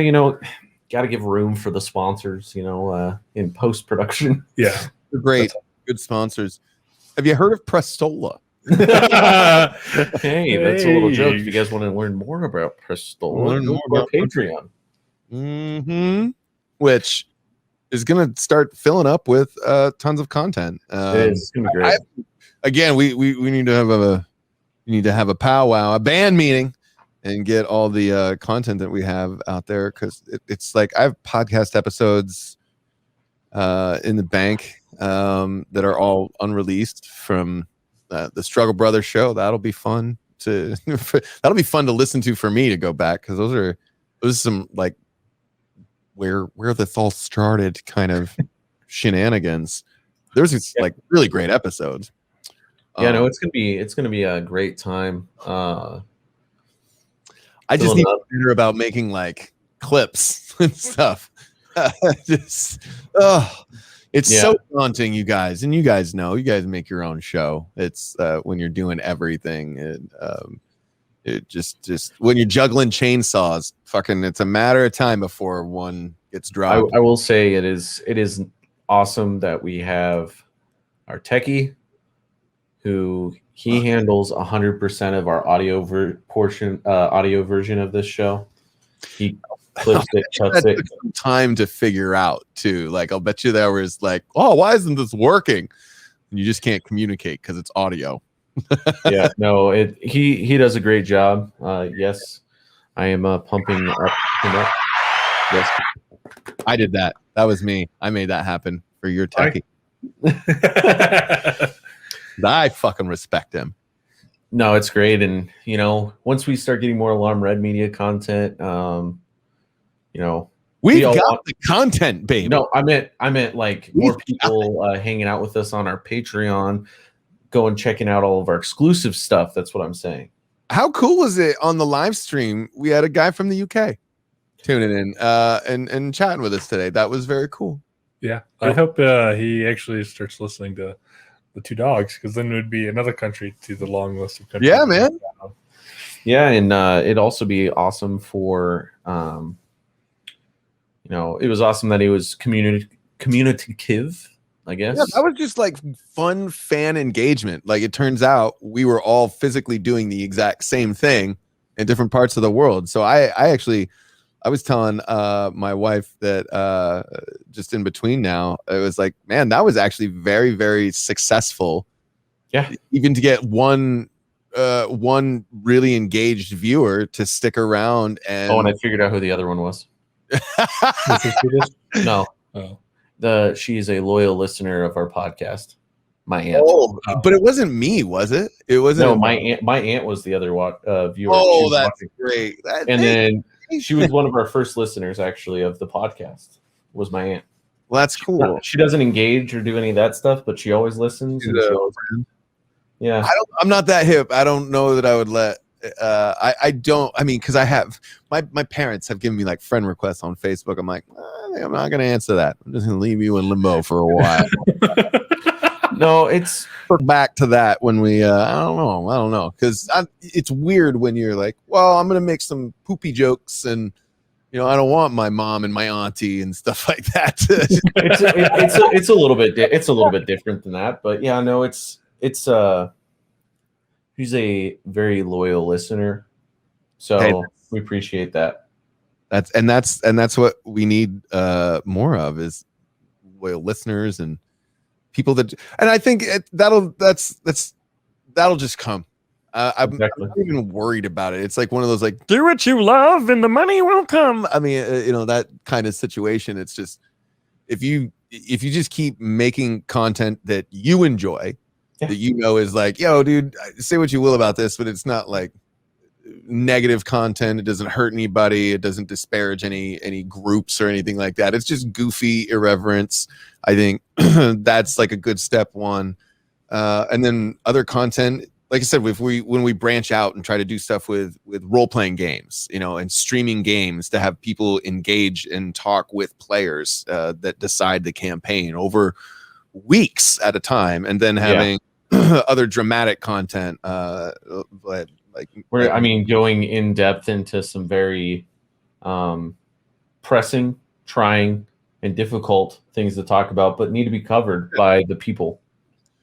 got to give room for the sponsors, in post production. Yeah. They're great, good sponsors. Have you heard of Prestola? Hey, that's a little joke. If you guys want to learn more about Prestola, Learn go more to our about Patreon. Which is going to start filling up with tons of content. It's gonna be great. Again, we need to have a powwow, a band meeting, and get all the content that we have out there, because it's like I have podcast episodes in the bank that are all unreleased from the Struggle Brothers show. That'll be fun to listen to for me to go back, because those are some like where this all started kind of shenanigans. There's these like really great episodes. Yeah, no, it's gonna be a great time. I just need to hear about making like clips and stuff. It's so daunting, you guys, and you guys make your own show. It's when you're doing everything, it just when you're juggling chainsaws, fucking, it's a matter of time before one gets dropped. I will say it is awesome that we have our techie, who he handles 100% of our audio version of this show. He clips it, cuts it. Took some time to figure out too. Like, I'll bet you there was like, oh, why isn't this working? And you just can't communicate because it's audio. Yeah, no, he does a great job. Yes, I am pumping up. Yes, I did that. That was me. I made that happen for your techie. I fucking respect him. No, it's great, and once we start getting more Alarm Red Media content, we've got the content, baby. No, I meant like more people hanging out with us on our Patreon, going checking out all of our exclusive stuff. That's what I'm saying. How cool was it on the live stream? We had a guy from the UK tuning in and chatting with us today. That was very cool. Yeah, I hope he actually starts listening to the Two Dogs, because then it would be another country to the long list of countries. Yeah, man. Yeah, and it'd also be awesome for it was awesome that he was communicative, I guess. Yeah, that was just like fun fan engagement. Like, it turns out we were all physically doing the exact same thing in different parts of the world. So I was telling my wife that just in between now, it was like, man, that was actually very, very successful. Yeah. Even to get one really engaged viewer to stick around. And and I figured out who the other one was. No. Oh. She is a loyal listener of our podcast. My aunt. Oh, but it wasn't me, was it? It wasn't. No, my aunt was the other viewer. Oh, that's great. Then she was one of our first listeners, actually, of the podcast. Was my aunt. Well, that's cool. She doesn't engage or do any of that stuff, but she always listens. Yeah, I'm not that hip. I don't know that I would let. I don't. I mean, because I have my parents have given me like friend requests on Facebook. I'm like, I think I'm not going to answer that. I'm just going to leave you in limbo for a while. No, it's back to that when we. I don't know, because it's weird when you're like, well, I'm going to make some poopy jokes, and I don't want my mom and my auntie and stuff like that. it's a little bit. It's a little bit different than that, but yeah, no, it's. He's a very loyal listener, so we appreciate that. That's what we need more of, is loyal listeners and people that. And I think that'll just come. I'm not even worried about it. It's like one of those like, do what you love and the money will come. I mean, that kind of situation. It's just if you just keep making content that you enjoy. Yeah. That is like, yo, dude, say what you will about this, but it's not like negative content. It doesn't hurt anybody. It doesn't disparage any groups or anything like that. It's just goofy irreverence. I think that's like a good step one. And then other content, like I said, when we branch out and try to do stuff with role-playing games, and streaming games, to have people engage and talk with players that decide the campaign over weeks at a time, and then having other dramatic content, going in depth into some very pressing, trying, and difficult things to talk about, but need to be covered by the people.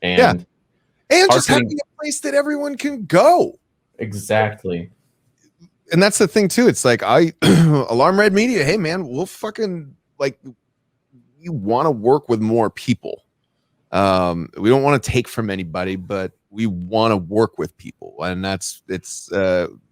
And and just marketing- having a place that everyone can go. exactly. And that's the thing too. It's like Alarm Red Media. Hey man, we'll fucking like. You want to work with more people. We don't want to take from anybody, but we want to work with people, and it's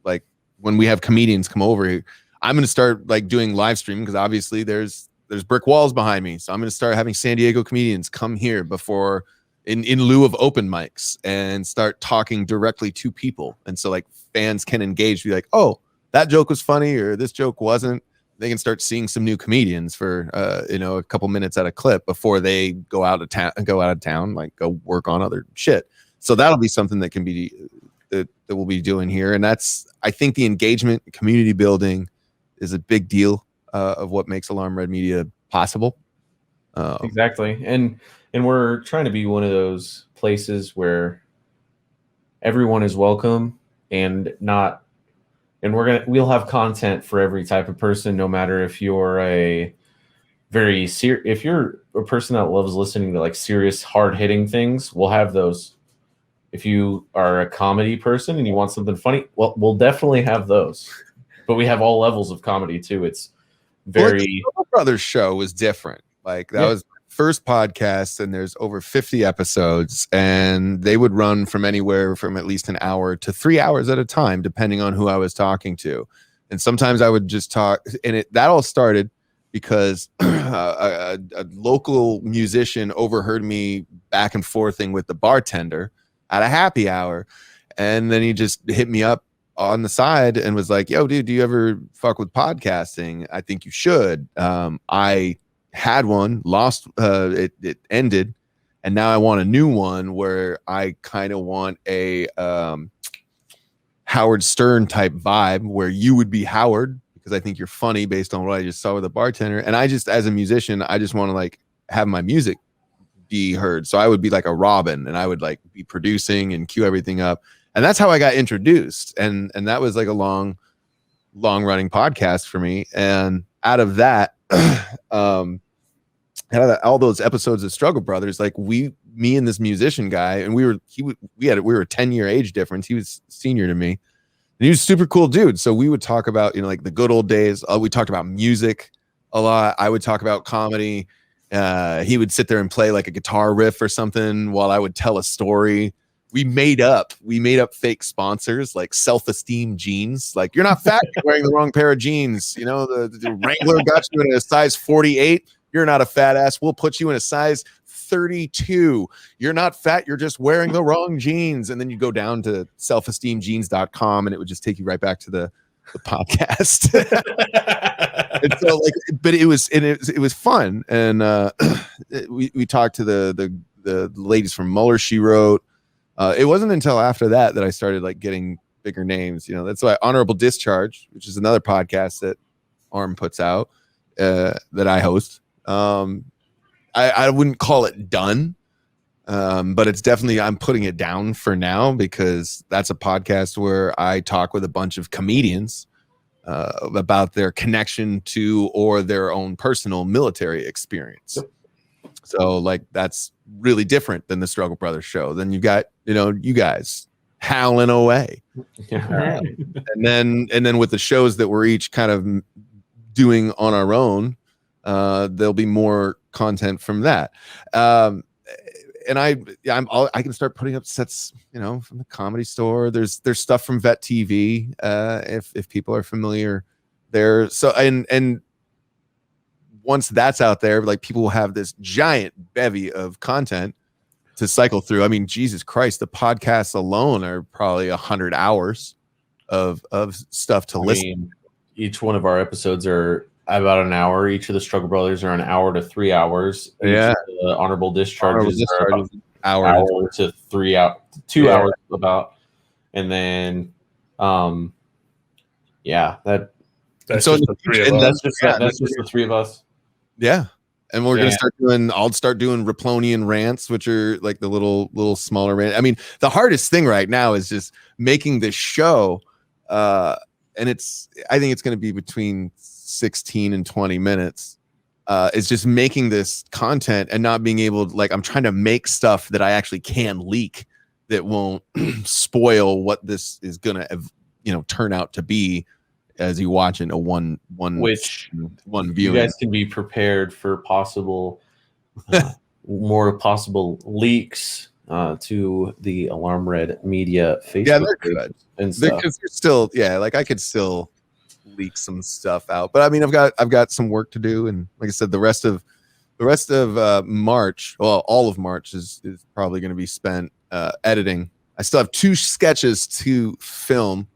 like when we have comedians come over here, I'm going to start like doing live streaming because obviously there's brick walls behind me, so I'm going to start having San Diego comedians come here before in lieu of open mics and start talking directly to people, and so like fans can engage, be like, oh, that joke was funny or this joke wasn't. They can start seeing some new comedians for a couple minutes at a clip before they go out of town, like go work on other shit. So that'll be something that can be that we'll be doing here, and that's, I think, the engagement, community building is a big deal of what makes Alarm Red Media possible. Exactly, and we're trying to be one of those places where everyone is welcome and not. And we'll have content for every type of person, no matter if you're if you're a person that loves listening to like serious, hard hitting things, we'll have those. If you are a comedy person and you want something funny, well, we'll definitely have those. But we have all levels of comedy too. It's very. Well, the Soul Brothers show was different. Like that was first podcast, and there's over 50 episodes, and they would run from anywhere from at least an hour to 3 hours at a time, depending on who I was talking to. And sometimes I would just talk, and that all started because a local musician overheard me back and forthing with the bartender at a happy hour, and then he just hit me up on the side and was like, yo, dude, do you ever fuck with podcasting? I think you should. I had one, lost, it ended, and now I want a new one where I kind of want a Howard Stern type vibe where you would be Howard, because I think you're funny based on what I just saw with the bartender, and I just, as a musician, I just want to like have my music be heard. So I would be like a Robin, and I would like be producing and cue everything up, and that's how I got introduced, and that was like a long running podcast for me. And out of that all those episodes of Struggle Brothers, like me and this musician guy, and we were a 10-year age difference. He was senior to me, and he was a super cool dude. So we would talk about, like the good old days. We talked about music a lot. I would talk about comedy. He would sit there and play like a guitar riff or something while I would tell a story. We made up fake sponsors like Self-Esteem jeans. Like, you're not fat, you're wearing the wrong pair of jeans. The Wrangler got you in a size 48. You're not a fat ass. We'll put you in a size 32. You're not fat. You're just wearing the wrong jeans. And then you go down to selfesteemjeans.com, and it would just take you right back to the podcast. And so but it was fun. And we talked to the ladies from Muller, She Wrote. It wasn't until after that I started like getting bigger names. That's why Honorable Discharge, which is another podcast that Arm puts out, that I host. I wouldn't call it done, but it's definitely, I'm putting it down for now, because that's a podcast where I talk with a bunch of comedians about their connection to or their own personal military experience. So like that's really different than the Struggle Brothers show. Then you got you guys howling away, and then with the shows that we're each kind of doing on our own, there'll be more content from that. And I can start putting up sets, from the Comedy Store. There's stuff from Vet TV, if people are familiar there. So and once that's out there, like, people will have this giant bevy of content to cycle through. I mean, Jesus Christ, the podcasts alone are probably 100 hours of stuff to listen. Each one of our episodes are about an hour. Each of the Struggle Brothers are an hour to 3 hours. Yeah. Each of the Honorable Discharges are about hour to 3 hours, 2 hours about. And then, that's just the three of us. That's just the three of us. Yeah. And we're gonna I'll start doing Riplonian rants, which are like the little smaller rant. I mean, the hardest thing right now is just making this show, and I think it's gonna be between 16 and 20 minutes. Is just making this content and not being able to, like, I'm trying to make stuff that I actually can leak that won't spoil what this is gonna, turn out to be as you watch it a one you viewing. guys can be prepared for possible more possible leaks to the Alarm Red Media Facebook page and stuff. Because they're still, like I could still leak some stuff out, but I mean, I've got some work to do, and like I said, the rest of March, well, all of March is probably going to be spent editing. I still have 2 sketches to film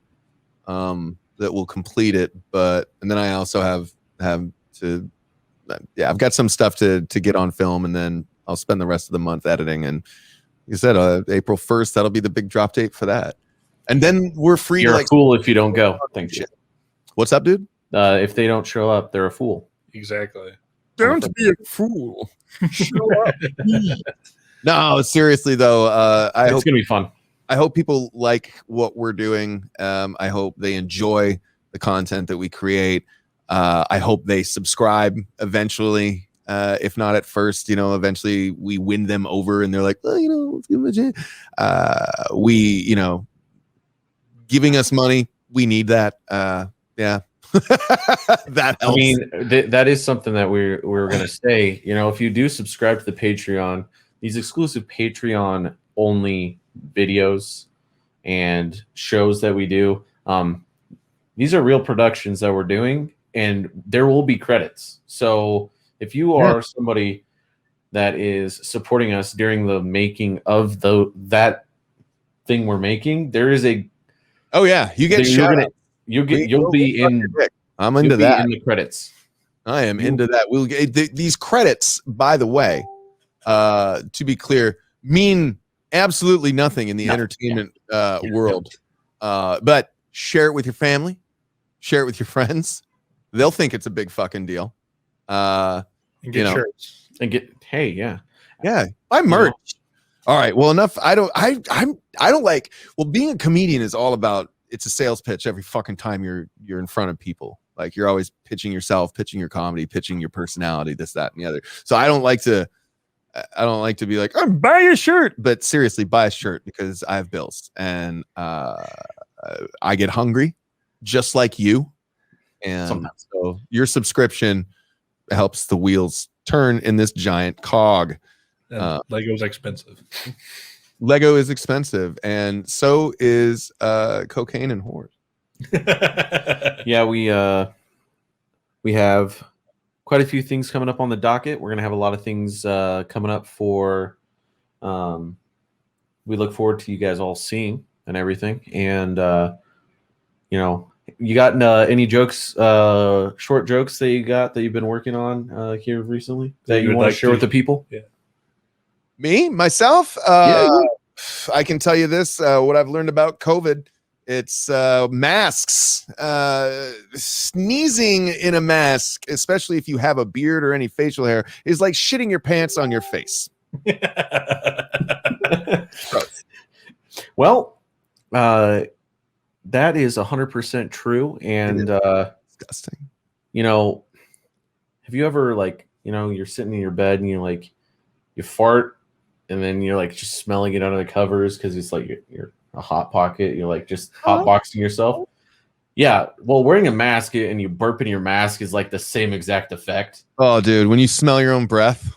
that will complete it, and then I also have to, I've got some stuff to get on film, and then I'll spend the rest of the month editing. And like I said, April 1st, that'll be the big drop date for that, and then we're free. You're to, a fool if you don't go. Thank you. What's up, dude? If they don't show up, they're a fool. Exactly. Don't be a fool. Show up. No, seriously though, It's gonna be fun. I hope people like what we're doing. I hope they enjoy the content that we create. I hope they subscribe eventually. If not at first, eventually we win them over and they're like, well, let's give them a chance. Giving us money, we need that. Yeah. That helps. I mean, that is something that we're going to say. If you do subscribe to the Patreon, these exclusive Patreon only videos and shows that we do, these are real productions that we're doing, and there will be credits. So if you are somebody that is supporting us during the making of that thing we're making, there is a you get shout out. You'll be in. I'm into that. In the credits. I am into that. We'll get these credits, by the way, to be clear, mean absolutely nothing in the entertainment world. But share it with your family, share it with your friends. They'll think it's a big fucking deal. And get shirts. And buy merch. All right. Well, enough. I don't like. Well, being a comedian is all about. It's a sales pitch every fucking time you're in front of people. Like, you're always pitching yourself, pitching your comedy, pitching your personality, this, that, and the other. So I don't like to be like, oh, buy a shirt. But seriously, buy a shirt, because I have bills, and I get hungry just like you. And so your subscription helps the wheels turn in this giant cog. Lego's expensive. Lego is expensive, and so is cocaine and whores. Yeah, we have quite a few things coming up on the docket. We're gonna have a lot of things coming up for. We look forward to you guys all seeing and everything. And you got any jokes, short jokes that you've been working on here recently that you want to share with the people? Yeah. Me, myself, I can tell you this, what I've learned about COVID, it's masks. Sneezing in a mask, especially if you have a beard or any facial hair, is like shitting your pants on your face. Well, that is 100% true. And disgusting. Have you ever, you're sitting in your bed and you fart, and then you're just smelling it under the covers because it's like you're a hot pocket. You're just hotboxing yourself. Yeah. Well, wearing a mask and you burp in your mask is the same exact effect. Oh, dude, when you smell your own breath.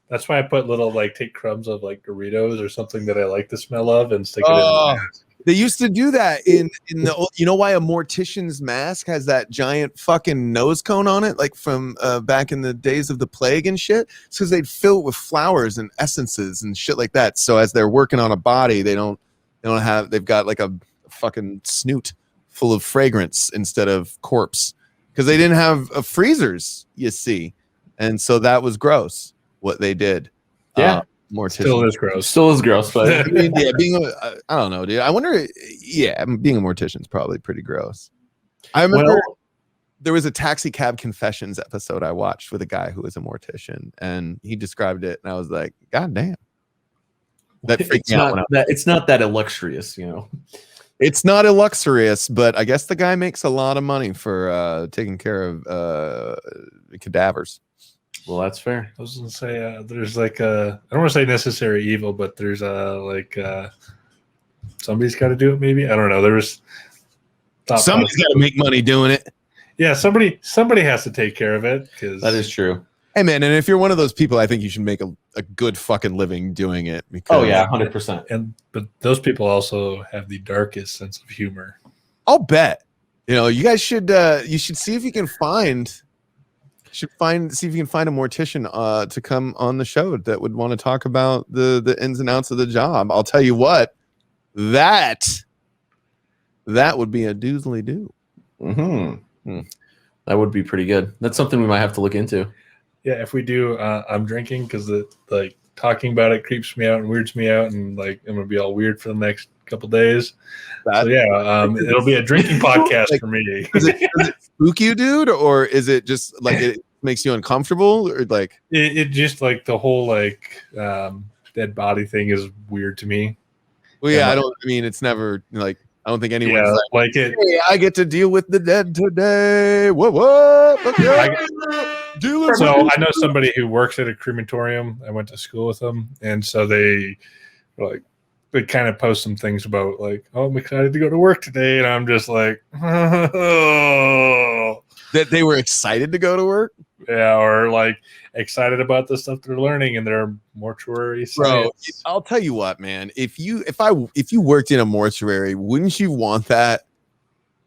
That's why I put little take crumbs of Doritos or something that I like the smell of and stick it in the mask. They used to do that in the. You know why a mortician's mask has that giant fucking nose cone on it, from back in the days of the plague and shit? It's because they'd fill it with flowers and essences and shit like that. So as they're working on a body, they've got a fucking snoot full of fragrance instead of corpse, because they didn't have freezers, you see, and so that was gross what they did. Yeah. Still is gross. But I mean, I don't know, dude. I wonder. Yeah, being a mortician is probably pretty gross. I remember there was a Taxi Cab Confessions episode I watched with a guy who was a mortician, and he described it, and I was like, God damn. That freaked me out. It's not that illustrious, It's not illustrious, but I guess the guy makes a lot of money for taking care of cadavers. Well, that's fair. I was gonna say there's like a I don't want to say necessary evil, but there's somebody's got to do it. Maybe I don't know. There's Somebody's got to make money doing it. Yeah, somebody has to take care of it because That is true. Hey man, and if you're one of those people, I think you should make a good fucking living doing it. Because Oh yeah, 100%. But those people also have the darkest sense of humor. I'll bet. You guys should see if you can find see if you can find a mortician to come on the show that would want to talk about the ins and outs of the job. I'll tell you what, that would be a doozly do. That would be pretty good. That's something we might have to look into. Yeah, if we do, I'm drinking because talking about it creeps me out and weirds me out, and I'm gonna be all weird for the next couple days. So yeah, it'll be a drinking podcast for me. Does it spook you, dude, or is it just like it makes you uncomfortable, or like it just like the whole dead body thing is weird to me. Well, yeah, it's never like I don't think anyone's like it. Hey, I get to deal with the dead today. What? Okay. So I know somebody who works at a crematorium. I went to school with them, and so they kind of post some things about oh, I'm excited to go to work today, and I'm just like, oh. That they were excited to go to work. Yeah, or excited about the stuff they're learning in their mortuary science. Bro, I'll tell you what, man. If you worked in a mortuary, wouldn't you want that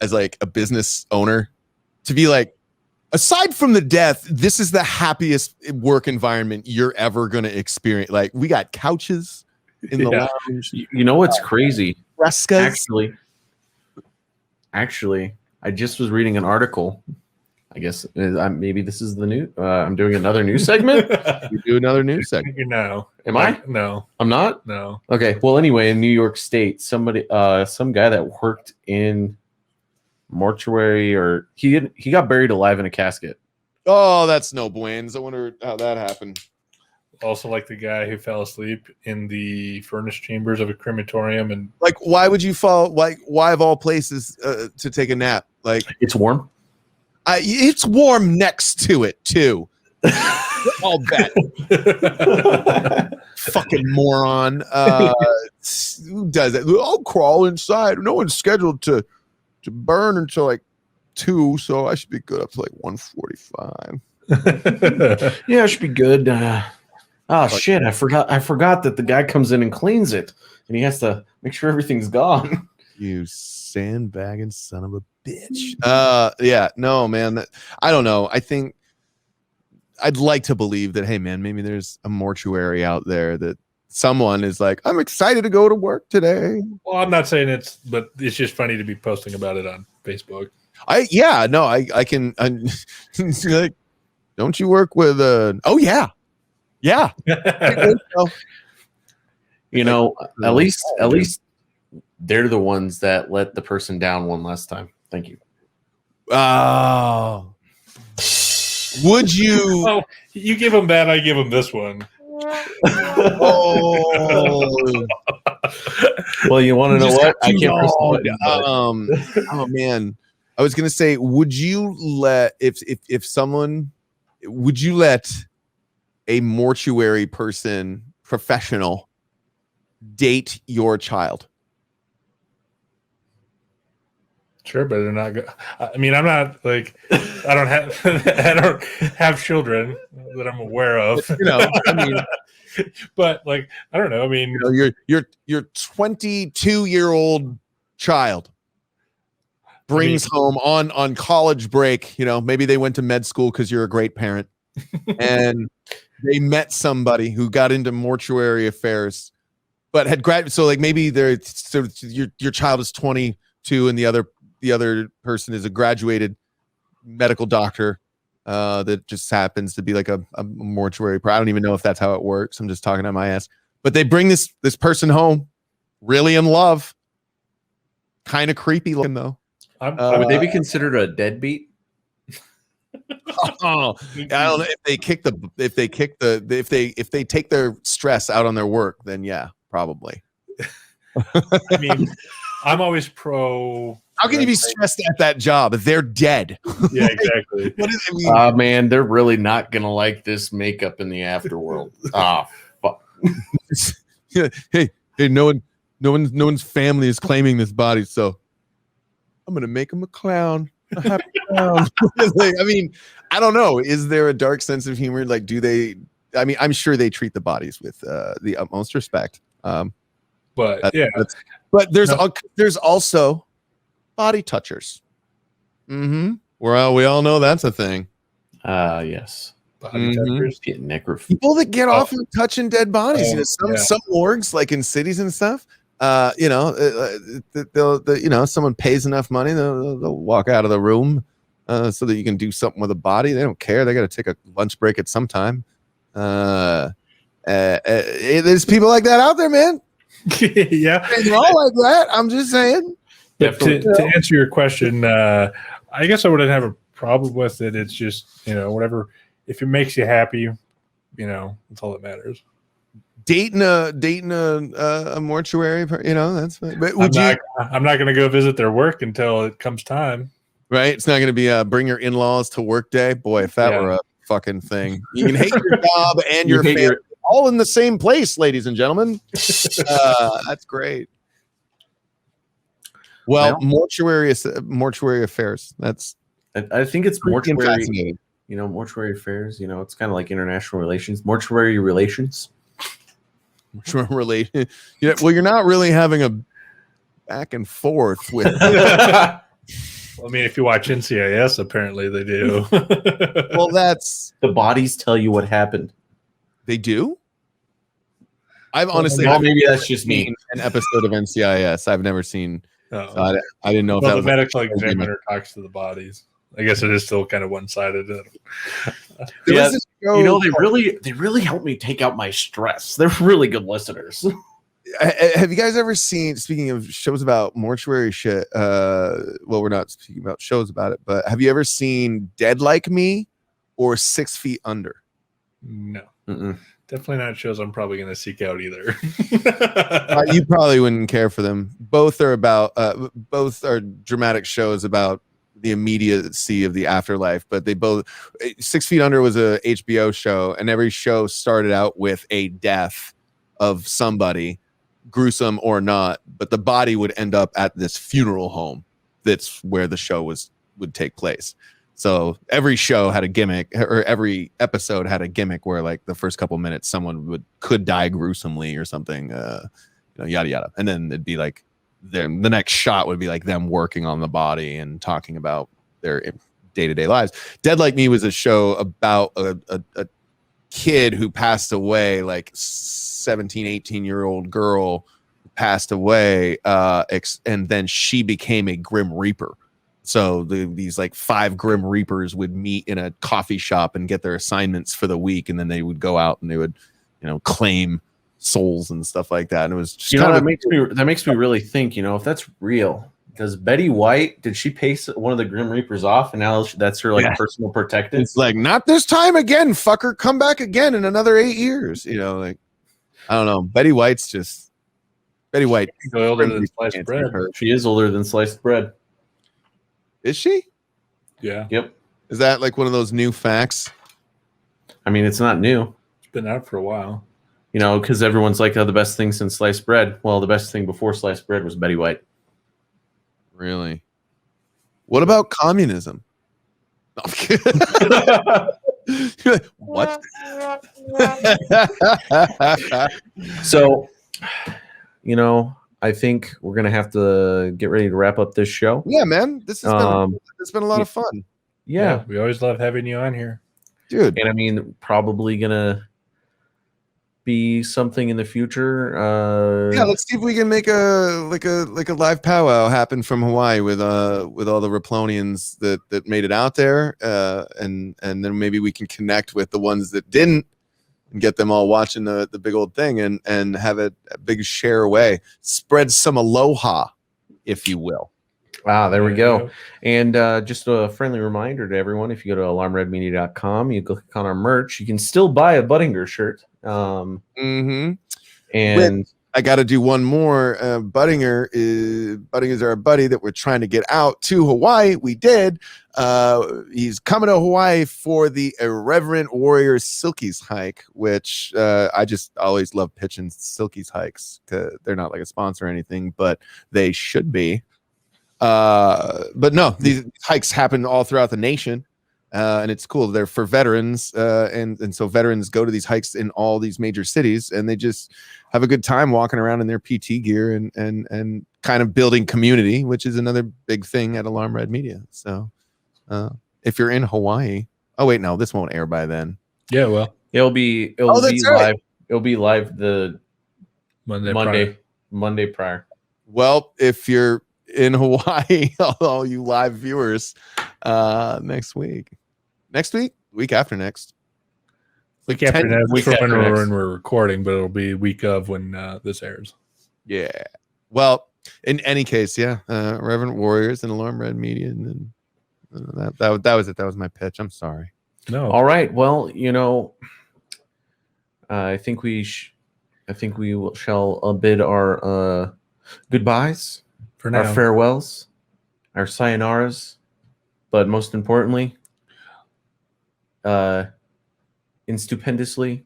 as a business owner to be aside from the death, this is the happiest work environment you're ever going to experience. We got couches in the lounge. You know what's crazy? Frescas. Actually, I just was reading an article. I guess maybe this is the new. I'm doing another news segment. You do another news segment. No, am I? No, I'm not. No. Okay. Well, anyway, in New York State, some guy that worked in mortuary, or he got buried alive in a casket. Oh, that's no buenos. I wonder how that happened. Also, the guy who fell asleep in the furnace chambers of a crematorium, and why would you fall? Why of all places to take a nap? It's warm. It's warm next to it too. I'll bet. Fucking moron. Who does it? I'll crawl inside. No one's scheduled to burn until 2, so I should be good up to 1:45. Yeah, I should be good. Shit! I forgot that the guy comes in and cleans it, and he has to make sure everything's gone. You sandbagging son of a bitch. Yeah, no, man. I don't know. I think I'd like to believe that, hey, man, maybe there's a mortuary out there that someone is I'm excited to go to work today. Well, I'm not saying but it's just funny to be posting about it on Facebook. I can. Don't you work with oh yeah. Yeah. At least they're the ones that let the person down one last time. Thank you. Oh. Would you? Oh, you give them that, I give them this one. Oh. Well, you want to know what? I can't press the button, oh man. I was gonna say, would you let would you let a mortuary person, professional, date your child? Sure, but they're not good. I mean, I'm not I don't have children that I'm aware of. I mean, but I don't know. I mean, your 22-year-old child brings home on college break. Maybe they went to med school because you're a great parent, and they met somebody who got into mortuary affairs, but had graduated. So maybe your child is 22, and the other person is a graduated medical doctor that just happens to be a mortuary. I don't even know if that's how it works. I'm just talking out my ass. But they bring this person home, really in love, kind of creepy looking though. Would they be considered a deadbeat? Oh, I don't know if they take their stress out on their work, then yeah, probably. I mean, I'm always pro. How can you be stressed at that job? They're dead. Yeah, exactly. What does it mean? Man, they're really not gonna like this makeup in the afterworld. Fuck. hey, no one's family is claiming this body, so I'm gonna make him a clown. A happy clown. Like, I mean, I don't know. Is there a dark sense of humor? Like, do they? I mean, I'm sure they treat the bodies with the utmost respect. But yeah, but there's also body touchers. Mm-hmm. Well, we all know that's a thing. Yes. body touchers. Get necrophilia. People that get off of touching dead bodies. Some morgues, like in cities and stuff. Someone pays enough money, they'll walk out of the room so that you can do something with a body. They don't care. They got to take a lunch break at some time. There's people like that out there, man. Yeah, they're all like that. I'm just saying. But to answer your question, I guess I wouldn't have a problem with it. It's just, whatever. If it makes you happy, that's all that matters. Dating a mortuary, that's fine. But I'm not going to go visit their work until it comes time. Right? It's not going to be bring your in-laws to work day. Boy, if that were a fucking thing, you can hate your job and your family all in the same place, ladies and gentlemen. That's great. Well, mortuary affairs. That's. I think it's mortuary. Mortuary affairs. It's kind of like international relations. Mortuary relations. Relation. Yeah. Well, you're not really having a back and forth with. I mean, if you watch NCIS, apparently they do. Well, that's the bodies tell you what happened. They do. I've honestly, maybe that's just me. An episode of NCIS. I've never seen. Oh. So I didn't know if that the was medical examiner talks to the bodies. I guess it is still kind of one-sided. Yeah, they really help me take out my stress. They're really good listeners. Have you guys ever seen, speaking of shows about mortuary shit, well, we're not speaking about shows about it, but have you ever seen Dead Like Me or 6 Feet Under? No. Definitely not shows I'm probably going to seek out either. You probably wouldn't care for them. Both are dramatic shows about the immediacy of the afterlife, but 6 Feet Under was a HBO show, and every show started out with a death of somebody, gruesome or not, but the body would end up at this funeral home. That's where the show would take place. So every show had a gimmick, or every episode had a gimmick where, like, the first couple minutes someone could die gruesomely or something, yada yada, and then it'd be like the next shot would be like them working on the body and talking about their day-to-day lives. Dead Like Me was a show about a kid who passed away, like 17, 18-year-old girl who passed away, and then she became a Grim Reaper. So these like 5 Grim Reapers would meet in a coffee shop and get their assignments for the week, and then they would go out and they would, claim souls and stuff like that. And it was just that makes me really think, if that's real. Does Betty White, did she pay one of the Grim Reapers off, and now that's her personal protectant? It's like, not this time again, fucker. Come back again in another 8 years. Like, I don't know. Betty White. She's older than sliced bread. She is older than sliced bread. Is she? Yeah. Yep. Is that like one of those new facts? I mean, it's not new. It's been out for a while. Because everyone's like, the best thing since sliced bread. Well, the best thing before sliced bread was Betty White. Really? What about communism? No, I'm kidding. What? So, I think we're gonna have to get ready to wrap up this show. Yeah, man. It's been a lot of fun. Yeah, we always love having you on here, dude. And I mean, probably gonna be something in the future. Let's see if we can make a live powwow happen from Hawaii with all the Riplonians that made it out there, and then maybe we can connect with the ones that didn't and get them all watching the big old thing and have a big share away, spread some aloha, if you will. Wow, there we go. And just a friendly reminder to everyone, if you go to alarmredmedia.com, you click on our merch, you can still buy a Buttinger shirt. And I I got to do one more. Buttinger is our buddy that we're trying to get out to Hawaii. We did. He's coming to Hawaii for the Irreverent Warriors Silkies hike, which I just always love pitching Silkies hikes. They're not like a sponsor or anything, but they should be. But no, these hikes happen all throughout the nation. And it's cool. They're for veterans, and so veterans go to these hikes in all these major cities, and they just have a good time walking around in their PT gear and kind of building community, which is another big thing at Alarm Red Media. So, if you're in Hawaii, oh wait, no, this won't air by then. Yeah, well, It'll be that's live. right. It'll be live the Monday prior. Well, if you're in Hawaii, all you live viewers, next week, week after next. Week after next, week for after when next. we're recording, but it'll be week of when this airs. Yeah. Well, in any case, yeah, Reverend Warriors and Alarm Red Media, and then that was it. That was my pitch. I'm sorry. No. All right. Well, I think we shall bid our goodbyes, For now. our farewells, our sayonaras, but most importantly, stupendously,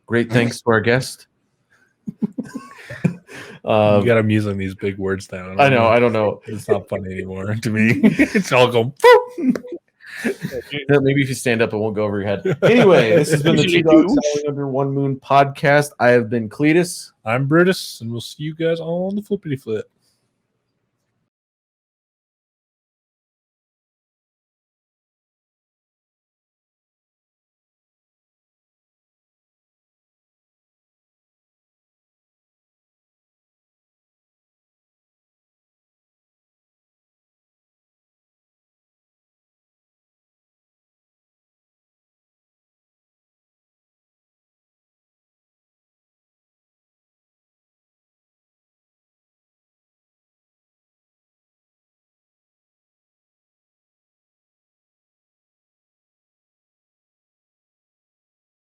great thanks to our guest. You got him using these big words now. I know. I don't know. It's not funny anymore to me. It's all going. Maybe if you stand up, it won't go over your head. Anyway, this has been the Two Dogs Howling Under One Moon podcast. I have been Cletus. I'm Brutus, and we'll see you guys on the flippity flip.